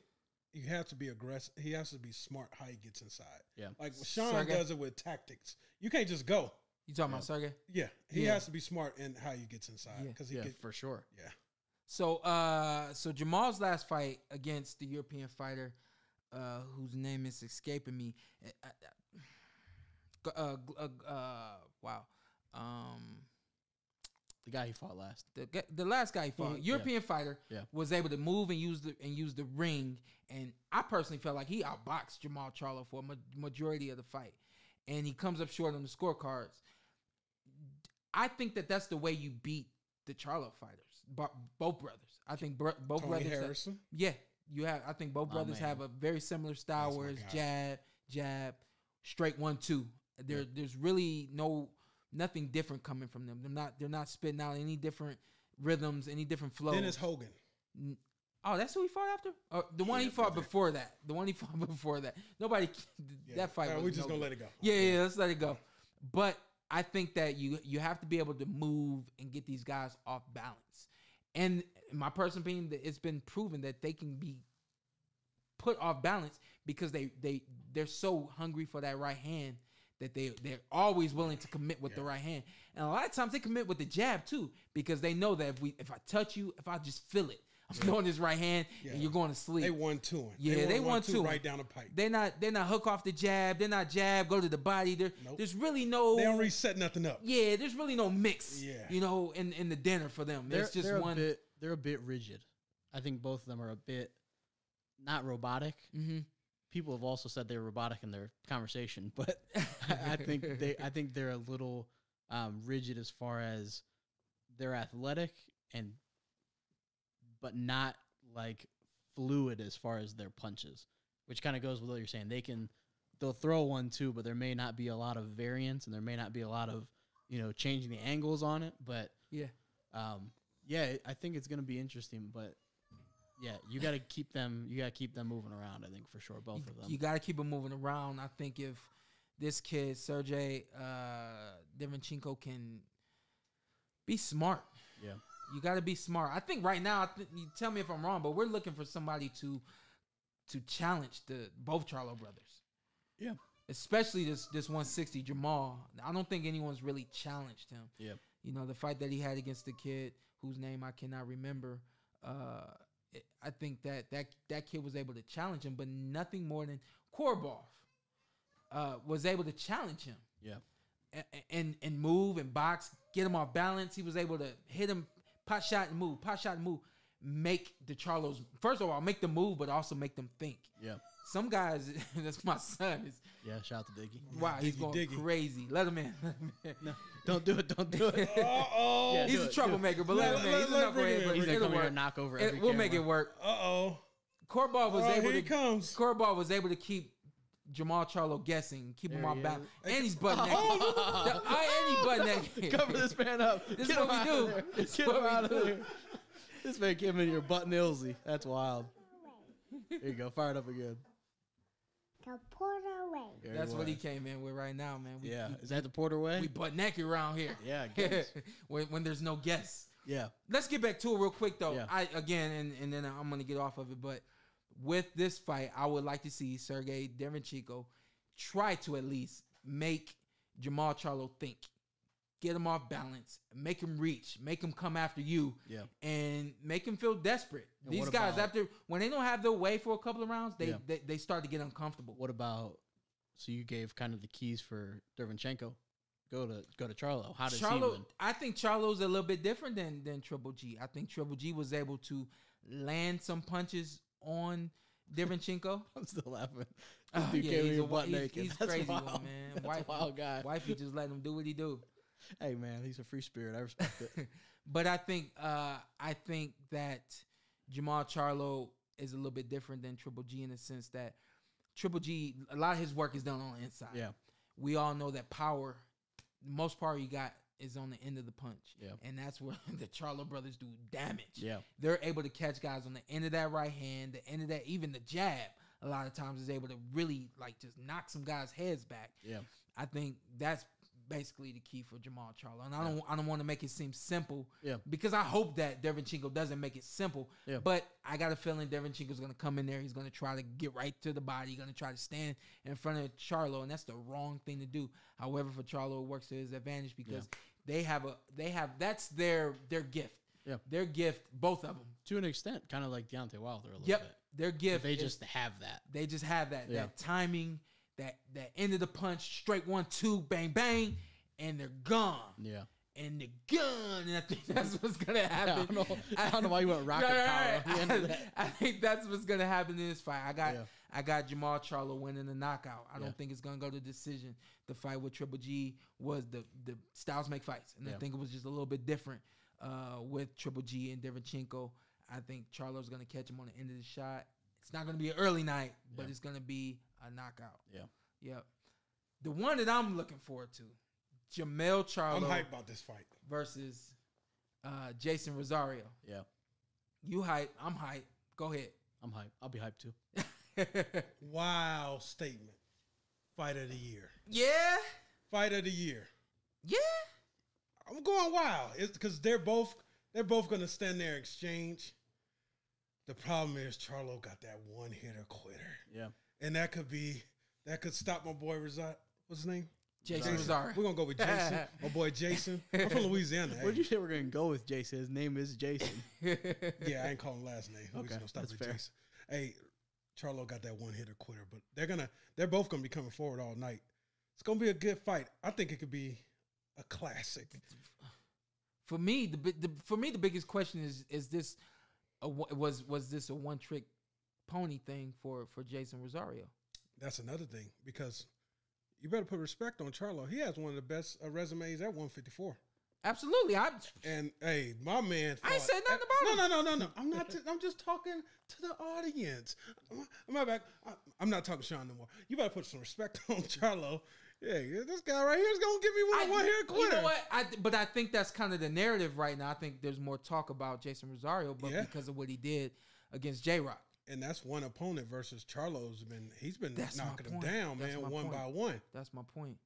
you have to be aggressive. He has to be smart how he gets inside. Yeah. Like Sean does it with tactics. You can't just go. You talking about Sergey? Yeah. He has to be smart in how he gets inside. Yeah, for sure. Yeah. So Jamal's last fight against the European fighter, whose name is escaping me. Wow. The guy he fought last. The last guy he fought, European fighter, was able to move and use the ring, and I personally felt like he outboxed Jamal Charlo for a majority of the fight, and he comes up short on the scorecards. I think that's the way you beat the Charlo fighters, both brothers. I think both Tony brothers. Harrison. You have. I think both brothers have a very similar style, where it's jab, straight 1-2. There's really nothing different coming from them. They're not spitting out any different rhythms, any different flows. Dennis Hogan. Oh, that's who he fought after? The one he fought before that. Nobody. That fight. We're just gonna let it go. Yeah, let's let it go. But I think that you have to be able to move and get these guys off balance. And in my personal opinion, it's been proven that they can be put off balance because they're so hungry for that right hand that they're always willing to commit with the right hand. And a lot of times they commit with the jab too, because they know that if I touch you, if I just feel it, I'm throwing this right hand and you're going to sleep. They 1-2. Yeah, they 1-2 right down the pipe. They're not hook off the jab. They're not jab, go to the body. There's really no. They don't reset nothing up. Yeah, there's really no mix. Yeah. In the dinner for them. It's just they're one. They're a bit rigid. I think both of them are a bit not robotic. Mm-hmm. People have also said they're robotic in their conversation, but I think they're a little rigid as far as they're athletic but not like fluid as far as their punches, which kind of goes with what you're saying. They'll throw 1-2, but there may not be a lot of variance and there may not be a lot of, changing the angles on it. But I think it's going to be interesting, but yeah, you got to keep them moving around. I think for sure, both of them. You got to keep them moving around. I think if this kid Sergey Davincinko can be smart, you got to be smart. I think right now, you tell me if I'm wrong, but we're looking for somebody to challenge both Charlo brothers. Yeah, especially this 160 Jamal. I don't think anyone's really challenged him. Yeah, the fight that he had against the kid whose name I cannot remember. I think that kid was able to challenge him, but nothing more than Korobov was able to challenge him. Yeah. and move and box, get him off balance. He was able to hit him, pot shot and move, make the Charlos, first of all, make them move, but also make them think. Yeah. Some guys, that's my son. Shout out to Diggy. Wow, he's going crazy. Let him in. No, don't do it. Don't do it. Uh-oh. Yeah, he's a troublemaker, but let him in. He's a knucklehead, but He's gonna it'll come here work. and knock over every We'll camera. make it work. Uh-oh. Corball was able Here he to comes. Corball was able to keep Jamal Charlo guessing, keep him There off he balance, is. and he's butt naked. And he's butt naked. Cover this man up. This Get is what him we out of do. there. This is Get what him we out of do. there. This man came in here butt nilsy. That's wild. There you go. Fire it up again. The Porter way. There That's what he was. came in with right now, man. Is that the Porter way? We butt naked around here. Yeah, I guess. when there's no guests. Yeah. Let's get back to it real quick though. Yeah. And then I'm gonna get off of it. But with this fight, I would like to see Sergey Davincinko try to at least make Jamal Charlo think, get him off balance, make him reach, make him come after you, Yeah. and make him feel desperate. And These what guys, about- after when they don't have their way for a couple of rounds, they start to get uncomfortable. What about? So you gave kind of the keys for Davincinko. Go to Charlo. How does he Charlo, win? I think Charlo's a little bit different than Triple G. I think Triple G was able to land some punches on Davincinko. I'm still laughing. Oh, This dude yeah, came in he's here a butt he's- naked. he's That's crazy wild. one, man. That's a wild guy. Wifey just let him do what he do. Hey man, he's a free spirit. I respect it. But I think that Jamal Charlo is a little bit different than Triple G in the sense that Triple G, a lot of his work is done on the inside. Yeah. We all know that power, the most power you got is on the end of the punch. Yeah. And that's where the Charlo brothers do damage. Yeah. They're able to catch guys on the end of that right hand, the end of that, even the jab, a lot of times is able to really like just knock some guys' heads back. Yeah. I think that's basically the key for Jamal Charlo. And I don't want to make it seem simple. Yeah. Because I hope that Davincinko doesn't make it simple. Yeah. But I got a feeling Davincinko's going to come in there. He's going to try to get right to the body. He's going to try to stand in front of Charlo, and that's the wrong thing to do. However, for Charlo, it works to his advantage because that's their gift. Yeah. Their gift, both of them. To an extent, kind of like Deontay Wilder a little Yep. bit. Their gift. They is- just have that. They just have that Yeah. that timing, that end of the punch, straight 1-2, bang bang, and they're gone. Yeah. And they're gone. And I think that's what's gonna happen. I don't know why you went rocket power at the end of that. I think that's what's gonna happen in this fight. Yeah. I got Jamal Charlo winning the knockout. I Yeah. don't think it's gonna go to decision. The fight with Triple G was the styles make fights, and I Yeah. think it was just a little bit different with Triple G and Davincinko. I think Charlo's gonna catch him on the end of the shot. It's not gonna be an early night, but Yeah. it's gonna be a knockout. Yeah. Yep. The one that I'm looking forward to, Jamal Charlo I'm hyped about this fight. versus Jason Rosario. Yeah. You hype, I'm hype. Go ahead. I'm hyped. I'll be hyped too. Wow statement. Fight of the year. Yeah. Fight of the year. Yeah. I'm going wild. It's because they're both going to stand there and exchange. The problem is Charlo got that one hitter quitter, Yeah. and that could stop my boy Rosat. What's his name? Jason Rosario. We're gonna go with Jason. My boy Jason. I'm from Louisiana. Where'd you say we're going to go with Jason? His name is Jason. Yeah, I ain't calling last name. We're Okay, just gonna start that's with fair. Jason. Hey, Charlo got that one hitter quitter, but they're both gonna be coming forward all night. It's gonna be a good fight. I think it could be a classic. For me, the biggest question is this was this a one trick pony thing for Jason Rosario? That's another thing because you better put respect on Charlo. He has one of the best resumes at 154. Absolutely. And hey, my man. I ain't said nothing about him. No. I'm not. I'm just talking to the audience. My back. I'm not talking Sean no more. You better put some respect on Charlo. Yeah, this guy right here is gonna give me one here quitter. You know what? But I think that's kind of the narrative right now. I think there's more talk about Jason Rosario, but Yeah. because of what he did against J-Rock. And that's one opponent versus Charlo's he's been That's my knocking him point. down, That's man, my one point. by one. That's my point.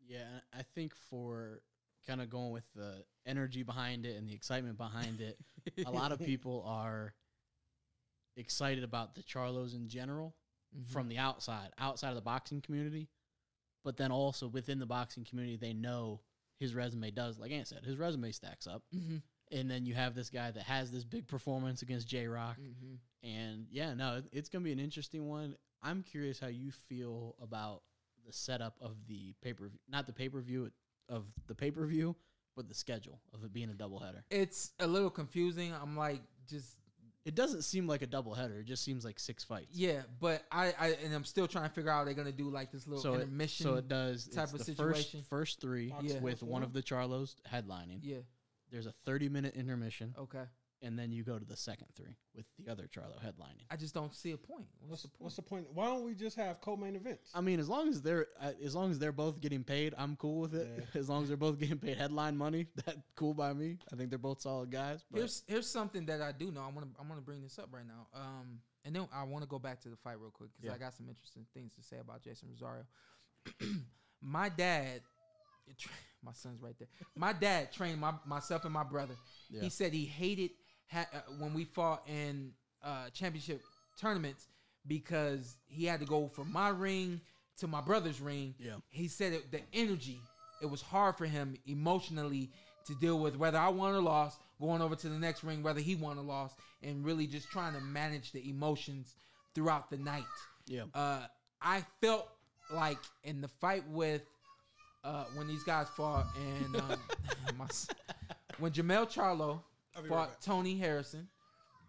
Yeah, I think for kind of going with the energy behind it and the excitement behind it, a lot of people are excited about the Charlos in general from the outside of the boxing community. But then also within the boxing community, they know his resume does, like Ant said, his resume stacks up. Mm-hmm. And then you have this guy that has this big performance against J-Rock. Mm-hmm. And yeah, no, it's going to be an interesting one. I'm curious how you feel about the setup of the pay-per-view, not the pay-per-view of the pay-per-view, but the schedule of it being a doubleheader. It's a little confusing. I'm like, just It doesn't seem like a doubleheader. It just seems like 6 fights. yeah, but and I'm still trying to figure out how they're gonna do like this little intermission. So it does type it's of the situation. First 3 Yeah. with one of the Charlos headlining. Yeah. There's a 30-minute intermission, Okay. and then you go to the second 3 with the other Charlo headlining. I just don't see a point. What's the point? What's the point? Why don't we just have co-main events? I mean, as long as they're both getting paid, I'm cool with it. Yeah. As long as they're both getting paid headline money, that's cool by me. I think they're both solid guys. But Here's something that I do know. I'm gonna bring this up right now. And then I want to go back to the fight real quick because I got some interesting things to say about Jason Rosario. My dad, my son's right there. My dad trained myself and my brother. Yeah. He said he hated when we fought in championship tournaments because he had to go from my ring to my brother's ring. Yeah. He said the energy, it was hard for him emotionally to deal with whether I won or lost, going over to the next ring, whether he won or lost, and really just trying to manage the emotions throughout the night. yeah, I felt like in the fight with when these guys fought and when Jamal Charlo fought Tony Harrison,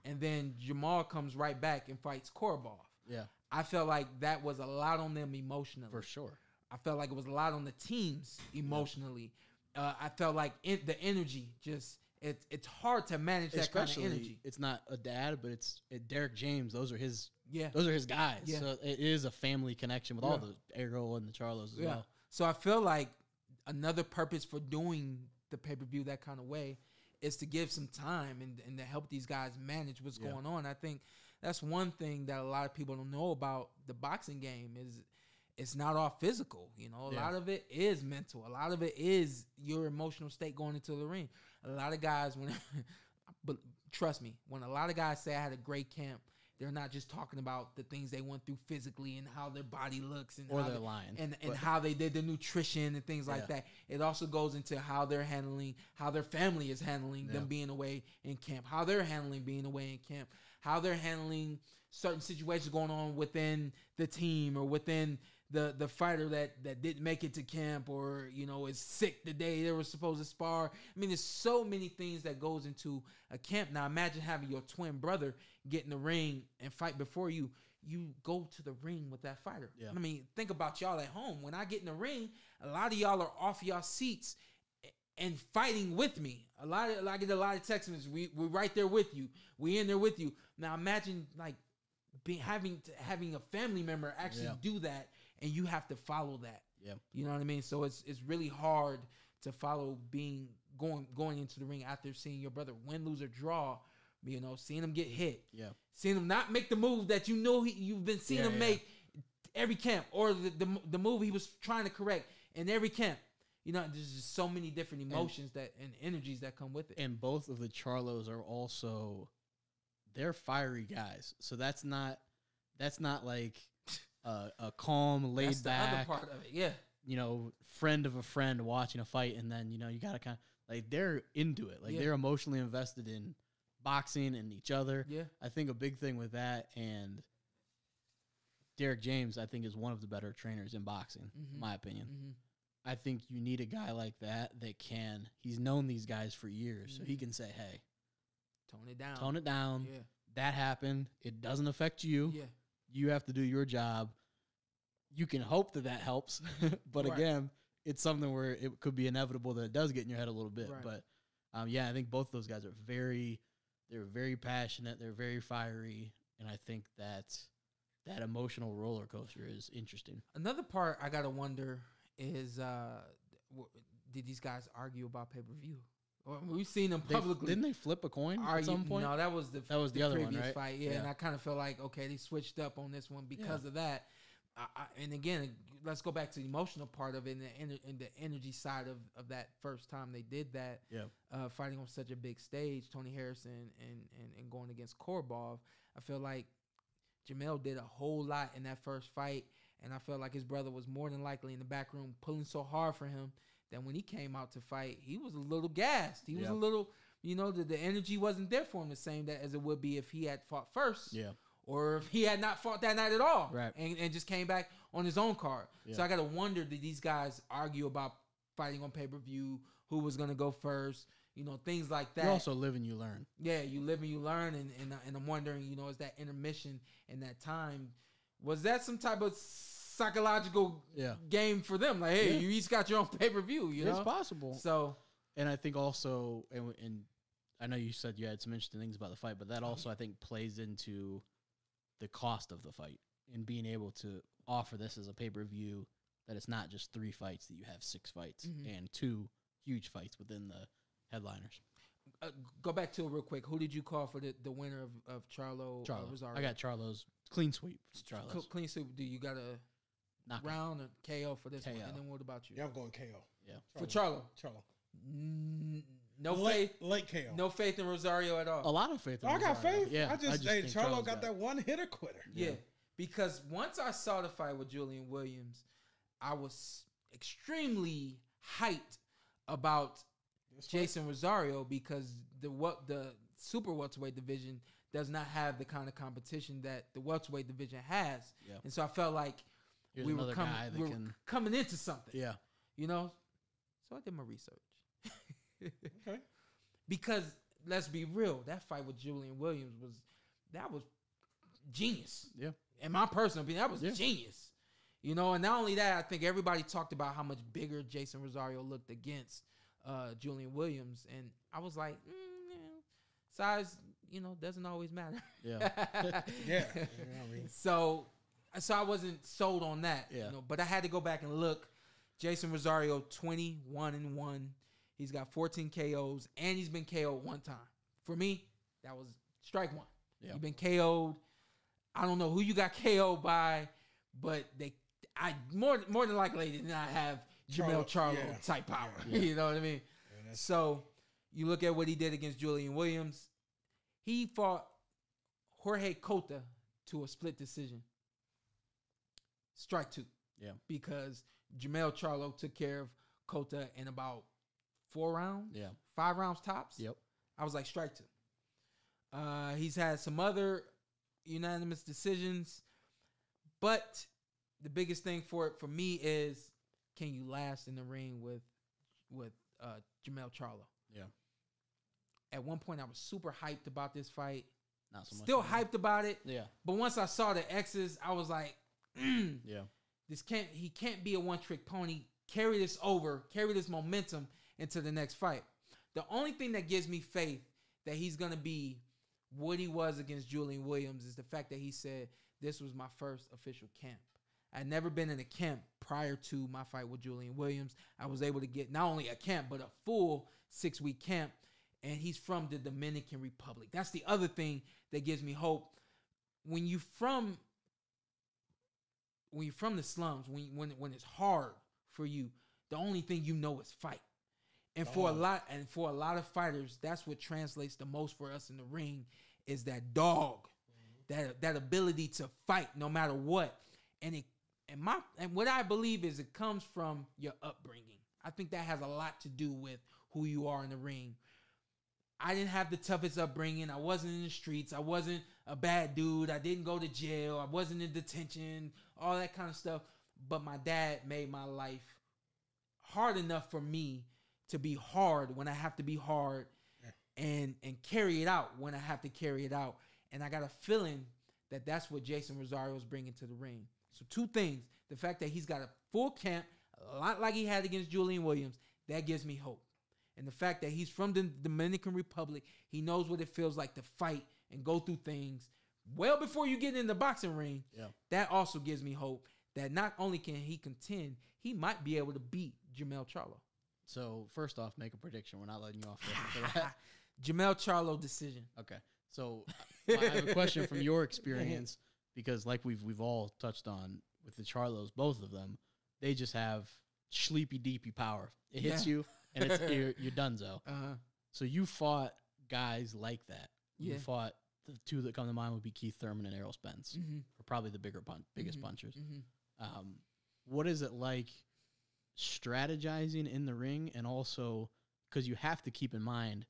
and then Jamal comes right back and fights Korobov. yeah, I felt like that was a lot on them emotionally. for sure. I felt like it was a lot on the teams emotionally. I felt like the energy just it's hard to manage that Especially, kind of energy. it's not a dad, but it's Derek James. Those are his Yeah. Those are his guys. Yeah. So it is a family connection with all the Errol and the Charlos as well. So I feel like another purpose for doing the pay-per-view that kind of way is to give some time and to help these guys manage what's going on. I think that's one thing that a lot of people don't know about the boxing game is it's not all physical. You know, a lot of it is mental. A lot of it is your emotional state going into the ring. A lot of guys, but trust me, when a lot of guys say I had a great camp, they're not just talking about the things they went through physically and how their body looks and Or how they're lying. and how they did the nutrition and things like that. It also goes into how they're handling, how their family is handling them being away in camp, how they're handling being away in camp, how they're handling certain situations going on within the team or within the fighter that didn't make it to camp or, you know, is sick the day they were supposed to spar. I mean, there's so many things that goes into a camp. Now, imagine having your twin brother get in the ring and fight before you. You go to the ring with that fighter. Yeah. I mean, think about y'all at home. When I get in the ring, a lot of y'all are off y'all seats and fighting with me. I get a lot of text messages. We're right there with you. We in there with you. Now, imagine like having a family member actually do that. And you have to follow that. Yeah. You know what I mean? So it's really hard to follow going into the ring after seeing your brother win, lose, or draw. You know, seeing him get hit. Yeah. Seeing him not make the move that you know you've been seeing him make every camp, or the move he was trying to correct in every camp. You know, there's just so many different emotions and energies that come with it. And both of the Charlos are also they're fiery guys. So that's not like a calm, laid That's the back, other part of it, yeah. You know, friend of a friend watching a fight, and then you know you gotta kind of like they're into it, like they're emotionally invested in boxing and each other. Yeah, I think a big thing with that, and Derek James, I think, is one of the better trainers in boxing, in my opinion. I think you need a guy like that can. He's known these guys for years, so he can say, "Hey, tone it down. Tone it down. Yeah, that happened. It doesn't affect you. Yeah." You have to do your job. You can hope that helps, but again, it's something where it could be inevitable that it does get in your head a little bit. Right. But I think both those guys are they're very passionate. They're very fiery, and I think that emotional roller coaster is interesting. Another part I gotta wonder is, did these guys argue about pay-per-view? We've seen them publicly. Didn't they flip a coin at some point? No, that was the other previous one, right? fight. Yeah, and I kind of feel like, okay, they switched up on this one because of that. And again, let's go back to the emotional part of it and the energy side of that first time they did that. Yeah, fighting on such a big stage, Tony Harrison and going against Korobov. I feel like Jamal did a whole lot in that first fight, and I felt like his brother was more than likely in the back room pulling so hard for him. Then when he came out to fight, he was a little gassed. He was a little, you know, the energy wasn't there for him the same as it would be if he had fought first. Yeah. Or if he had not fought that night at all. Right. And just came back on his own card. Yeah. So I got to wonder, did these guys argue about fighting on pay-per-view, who was going to go first, things like that. You also live and you learn. Yeah, you live and you learn, and I'm wondering, is that intermission in that time, was that some type of psychological game for them? Like, hey, you each got your own pay-per-view, It's possible. So, and I think also, and I know you said you had some interesting things about the fight, but that also, I think, plays into the cost of the fight and being able to offer this as a pay-per-view, that it's not just 3 fights, that you have 6 fights and 2 huge fights within the headliners. Go back to it real quick. Who did you call for the winner of Charlo Rosario? I got Charlo's clean sweep. Charlo's. Clean sweep. Do you got a round or KO for this one? And then what about you? Yeah, I'm going KO. Yeah. For Charlo. No faith. Late KO. No faith in Rosario at all. A lot of faith in I got Rosario. faith. Yeah. I just think Charlo Charlo's got that one hitter quitter. Yeah. Because once I saw the fight with Julian Williams, I was extremely hyped about Jason Rosario, because the super welterweight division does not have the kind of competition that the welterweight division has. Yeah. And so I felt like Here's we were another guy that can coming into something. Yeah. So I did my research. Okay. Because let's be real, that fight with Julian Williams was genius. Yeah. In my personal opinion, that was genius. And not only that, I think everybody talked about how much bigger Jason Rosario looked against Julian Williams, and I was like, size, doesn't always matter. Yeah. Yeah. You know what I mean? So I wasn't sold on that. Yeah. But I had to go back and look. Jason Rosario, 21-1. He's got 14 KOs, and he's been KO'd 1 time. For me, that was strike 1. Yeah. You've been KO'd. I don't know who you got KO'd by, but more than likely did not have Jamal Charlo type power. Yeah. You know what I mean? Yeah, so you look at what he did against Julian Williams. He fought Jorge Cota to a split decision. Strike 2. Yeah. Because Jamal Charlo took care of Cota in about 4 rounds. Yeah. 5 rounds tops. Yep. I was like, strike 2. He's had some other unanimous decisions, but the biggest thing for me is, can you last in the ring with Jamal Charlo? Yeah. At one point, I was super hyped about this fight. Not so much. Still hyped about it. Yeah. But once I saw the X's, I was like, yeah. He can't be a one-trick pony. Carry this momentum into the next fight. The only thing that gives me faith that he's going to be what he was against Julian Williams is the fact that he said, this was my first official camp. I'd never been in a camp prior to my fight with Julian Williams. I was able to get not only a camp, but a full 6-week camp. And he's from the Dominican Republic. That's the other thing that gives me hope. When you're from the slums, when it's hard for you, the only thing you know is fight. And for a lot of fighters, that's what translates the most for us in the ring, is that dog, that ability to fight no matter what. And what I believe is it comes from your upbringing. I think that has a lot to do with who you are in the ring. I didn't have the toughest upbringing. I wasn't in the streets. I wasn't a bad dude. I didn't go to jail. I wasn't in detention, all that kind of stuff. But my dad made my life hard enough for me to be hard when I have to be hard, and carry it out when I have to carry it out. And I got a feeling that that's what Jason Rosario is bringing to the ring. So 2 things. The fact that he's got a full camp, a lot like he had against Julian Williams, that gives me hope. And the fact that he's from the Dominican Republic, he knows what it feels like to fight and go through things well before you get in the boxing ring. Yeah. That That also gives me hope that not only can he contend, he might be able to beat Jamal Charlo. So first off, make a prediction. We're not letting you off for that. Jamal Charlo decision. Okay. So I have a question from your experience, because like we've all touched on with the Charlos, both of them, they just have sleepy deepy power. It hits you and you're donezo. So you fought guys like that. Yeah. You fought, the 2 that come to mind would be Keith Thurman and Errol Spence, are probably the biggest punchers. What is it like strategizing in the ring, and also because you have to keep in mind,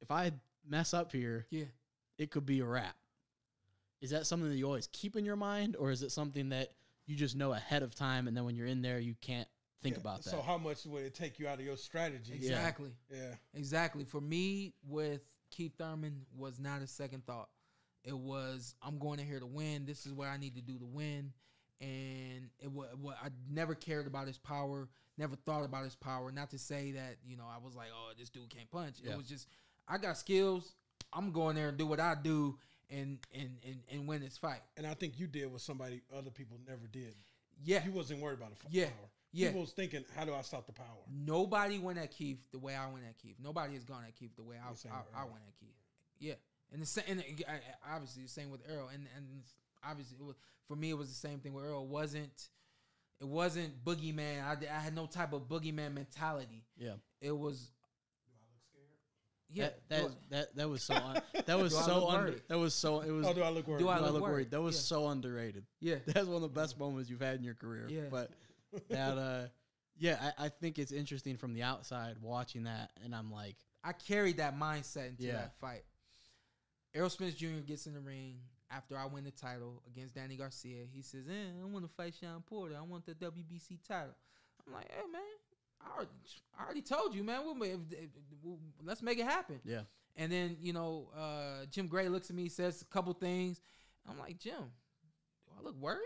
if I mess up here, it could be a wrap. Is that something that you always keep in your mind, or is it something that you just know ahead of time, and then when you're in there, you can't think about that. So how much would it take you out of your strategy? Exactly. Yeah. Exactly. For me, with Keith Thurman, was not a second thought. It was, I'm going in here to win. This is what I need to do to win. And I never cared about his power, never thought about his power. Not to say that, I was like, oh, this dude can't punch. It was just, I got skills. I'm going there and do what I do and win this fight. And I think you did what other people never did. Yeah. You wasn't worried about the power. Yeah. People was thinking, how do I stop the power? Nobody went at Keith the way I went at Keith. Nobody has gone at Keith the way I went at Keith. Yeah. And obviously the same with Errol. And obviously for me, it was the same thing with Errol. It wasn't boogeyman. I had no type of boogeyman mentality. Yeah. It was. Yeah, that was so that was so under, that was so it was. Oh, do I look worried? Do I look worried? That was so underrated. Yeah, that's one of the best moments you've had in your career. Yeah, but I think it's interesting from the outside watching that, and I'm like, I carried that mindset into that fight. Errol Spence Jr. gets in the ring after I win the title against Danny Garcia. He says, I want to fight Shawn Porter. I want the WBC title. I'm like, hey, man. I already told you, man. Let's make it happen. Yeah. And then, Jim Gray looks at me, says a couple things. I'm like, Jim, do I look worried?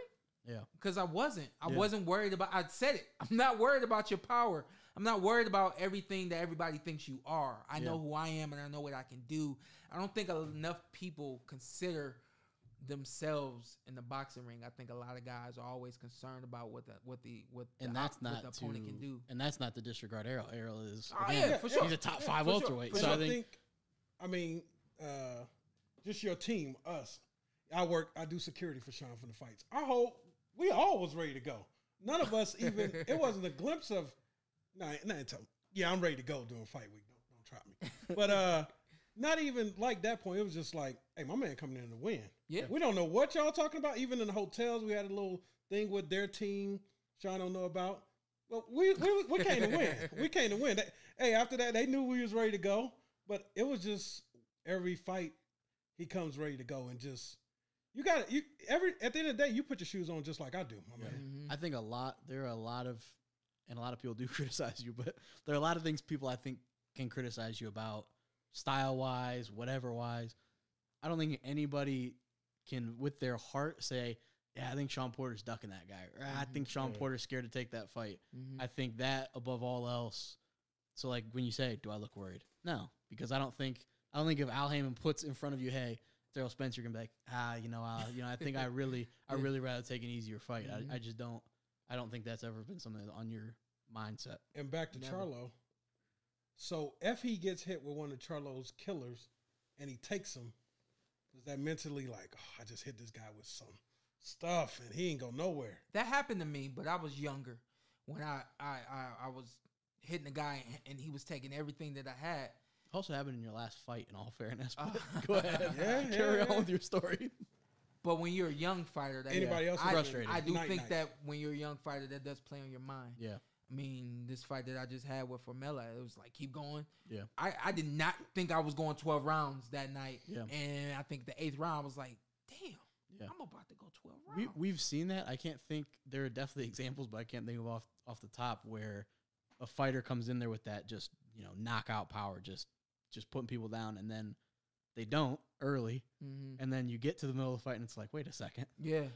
Yeah. Because I wasn't. I wasn't worried about, I said it. I'm not worried about your power. I'm not worried about everything that everybody thinks you are. I know who I am and I know what I can do. I don't think enough people consider themselves in the boxing ring. I think a lot of guys are always concerned about what the opponent can do. And that's not to disregard Errol. Errol is for sure. He's a top 5 welterweight. So I think just your team, us. I do security for Shawn for the fights. We all was ready to go. None of us even. It wasn't a glimpse of. I'm ready to go during fight week. Don't try me. But not even like that point. It was just like, hey, my man coming in to win. Yeah. We don't know what y'all talking about. Even in the hotels, we had a little thing with their team. Sean don't know about. Well, we came to win. We came to win. After that, they knew we was ready to go. But it was just every fight, he comes ready to go and just at the end of the day, you put your shoes on just like I do, my man. Mm-hmm. I think there are a lot of people do criticize you, but there are a lot of things people I think can criticize you about. Style-wise, whatever-wise, I don't think anybody can, with their heart, say, I think Shawn Porter's ducking that guy. Or, I think Shawn Porter's scared to take that fight. Mm-hmm. I think that above all else. So, like, when you say, do I look worried? No, because I don't think if Al Heyman puts in front of you, hey, Errol Spence, you're gonna be like, I think I really rather take an easier fight. Mm-hmm. I just don't. I don't think that's ever been something on your mindset. And back to Charlo. So if he gets hit with one of Charlo's killers and he takes him, is that mentally like, I just hit this guy with some stuff and he ain't go nowhere? That happened to me, but I was younger when I was hitting the guy and he was taking everything that I had. Also happened in your last fight, in all fairness. Go ahead. Carry on with your story. But when you're a young fighter, anybody else frustrated. I do think that when you're a young fighter, that does play on your mind. Yeah. I mean, this fight that I just had with Formella, it was like, keep going. Yeah. I did not think I was going 12 rounds that night. Yeah. And I think the 8th round was like, damn, I'm about to go 12 rounds. We've seen that. I can't think. There are definitely examples, but I can't think of off the top where a fighter comes in there with that just, knockout power, just putting people down, and then they don't early, and then you get to the middle of the fight, and it's like, wait a second,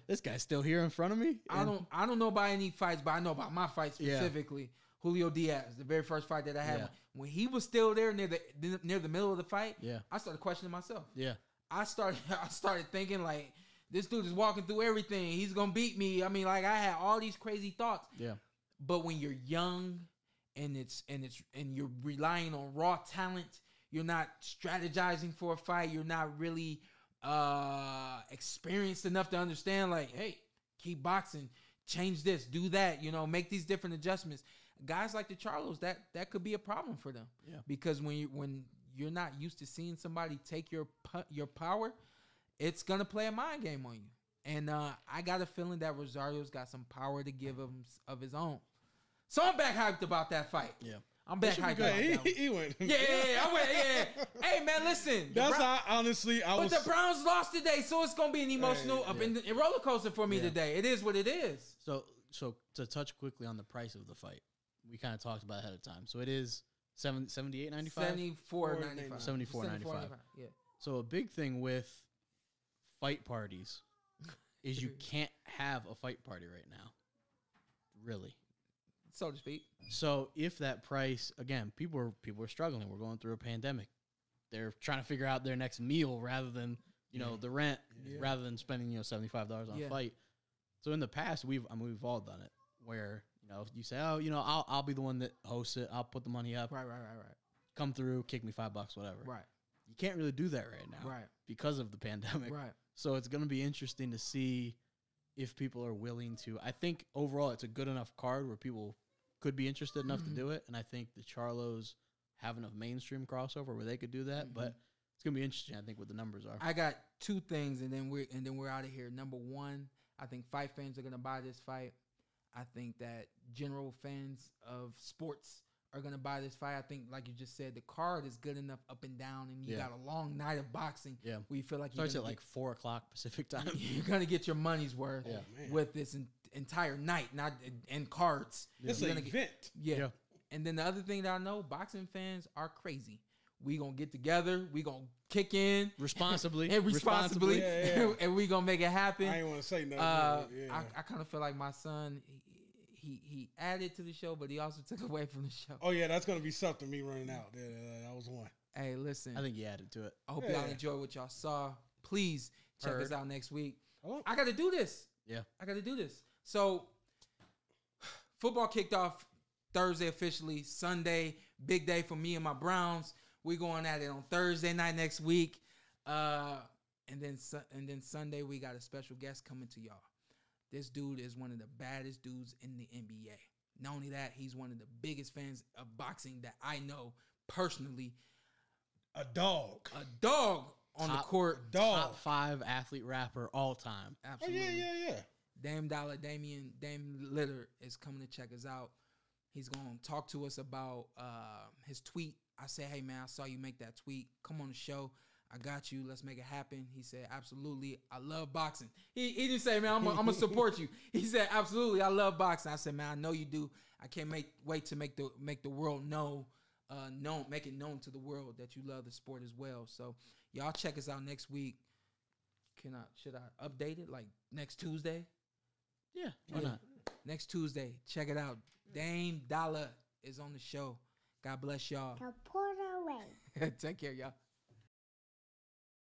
this guy's still here in front of me. I don't know about any fights, but I know about my fight specifically. Yeah. Julio Diaz, the very first fight that I had, when he was still there near the middle of the fight, I started questioning myself. Yeah, I started thinking like, this dude is walking through everything. He's gonna beat me. I mean, like I had all these crazy thoughts. Yeah, but when you're young and you're relying on raw talent. You're not strategizing for a fight. You're not really experienced enough to understand, like, hey, keep boxing, change this, do that, make these different adjustments. Guys like the Charlos, that could be a problem for them. Yeah. Because when you're not used to seeing somebody take your power, it's going to play a mind game on you. And I got a feeling that Rosario's got some power to give him of his own. So I'm back hyped about that fight. Yeah. I'm back hyped about that. He went. Yeah, I went. Yeah. Hey, man, listen. That's how, honestly, But the Browns lost today, so it's going to be an emotional roller coaster for me today. It is what it is. So So to touch quickly on the price of the fight, we kind of talked about it ahead of time. So it is $78.95? $74.95. $74.95. Yeah. So a big thing with fight parties is you can't have a fight party right now. Really. So to speak. So if that price, again, people are struggling. We're going through a pandemic. They're trying to figure out their next meal rather than, the rent, rather than spending, $75 on a fight. So in the past, we've all done it where, you say, oh, I'll be the one that hosts it. I'll put the money up. Right. Come through, kick me $5, whatever. Right. You can't really do that right now. Right. Because of the pandemic. Right. So it's going to be interesting to see if people are willing to. I think overall it's a good enough card where people could be interested enough to do it. And I think the Charlos have enough mainstream crossover where they could do that. But it's going to be interesting, I think, what the numbers are. I got two things, and then we're out of here. Number one, I think fight fans are going to buy this fight. I think that general fans of sports are going to buy this fight. I think, like you just said, the card is good enough up and down, and you got a long night of boxing where you feel like starts at like 4 o'clock Pacific time. You're going to get your money's worth with this entire night, not in cards. It's an event. Yeah. And then the other thing that I know, boxing fans are crazy. We going to get together. We going to kick in. Responsibly. And responsibly. And we going to make it happen. I ain't want to say nothing. I kind of feel like my son, he added to the show, but he also took away from the show. Oh, yeah, that's going to be something, me running out. That was one. Hey, listen. I think he added to it. I hope y'all enjoy what y'all saw. Please check us out next week. Oh. I got to do this. Yeah. I got to do this. So, football kicked off Thursday officially. Sunday, big day for me and my Browns. We're going at it on Thursday night next week. And then Sunday, we got a special guest coming to y'all. This dude is one of the baddest dudes in the NBA. Not only that, he's one of the biggest fans of boxing that I know personally. A dog on the court. Top 5 athlete rapper all time. Absolutely. Oh, yeah. Dame Litter is coming to check us out. He's going to talk to us about his tweet. I said, hey, man, I saw you make that tweet. Come on the show. I got you. Let's make it happen. He said, absolutely. I love boxing. He didn't say, man, I'm going to support you. He said, absolutely. I love boxing. I said, man, I know you do. I can't wait to make the world make it known to the world that you love the sport as well. So y'all check us out next week. Should I update it like next Tuesday? Yeah, why not? Next Tuesday. Check it out. Dame Dollar is on the show. God bless y'all. The Porter way. Take care, y'all.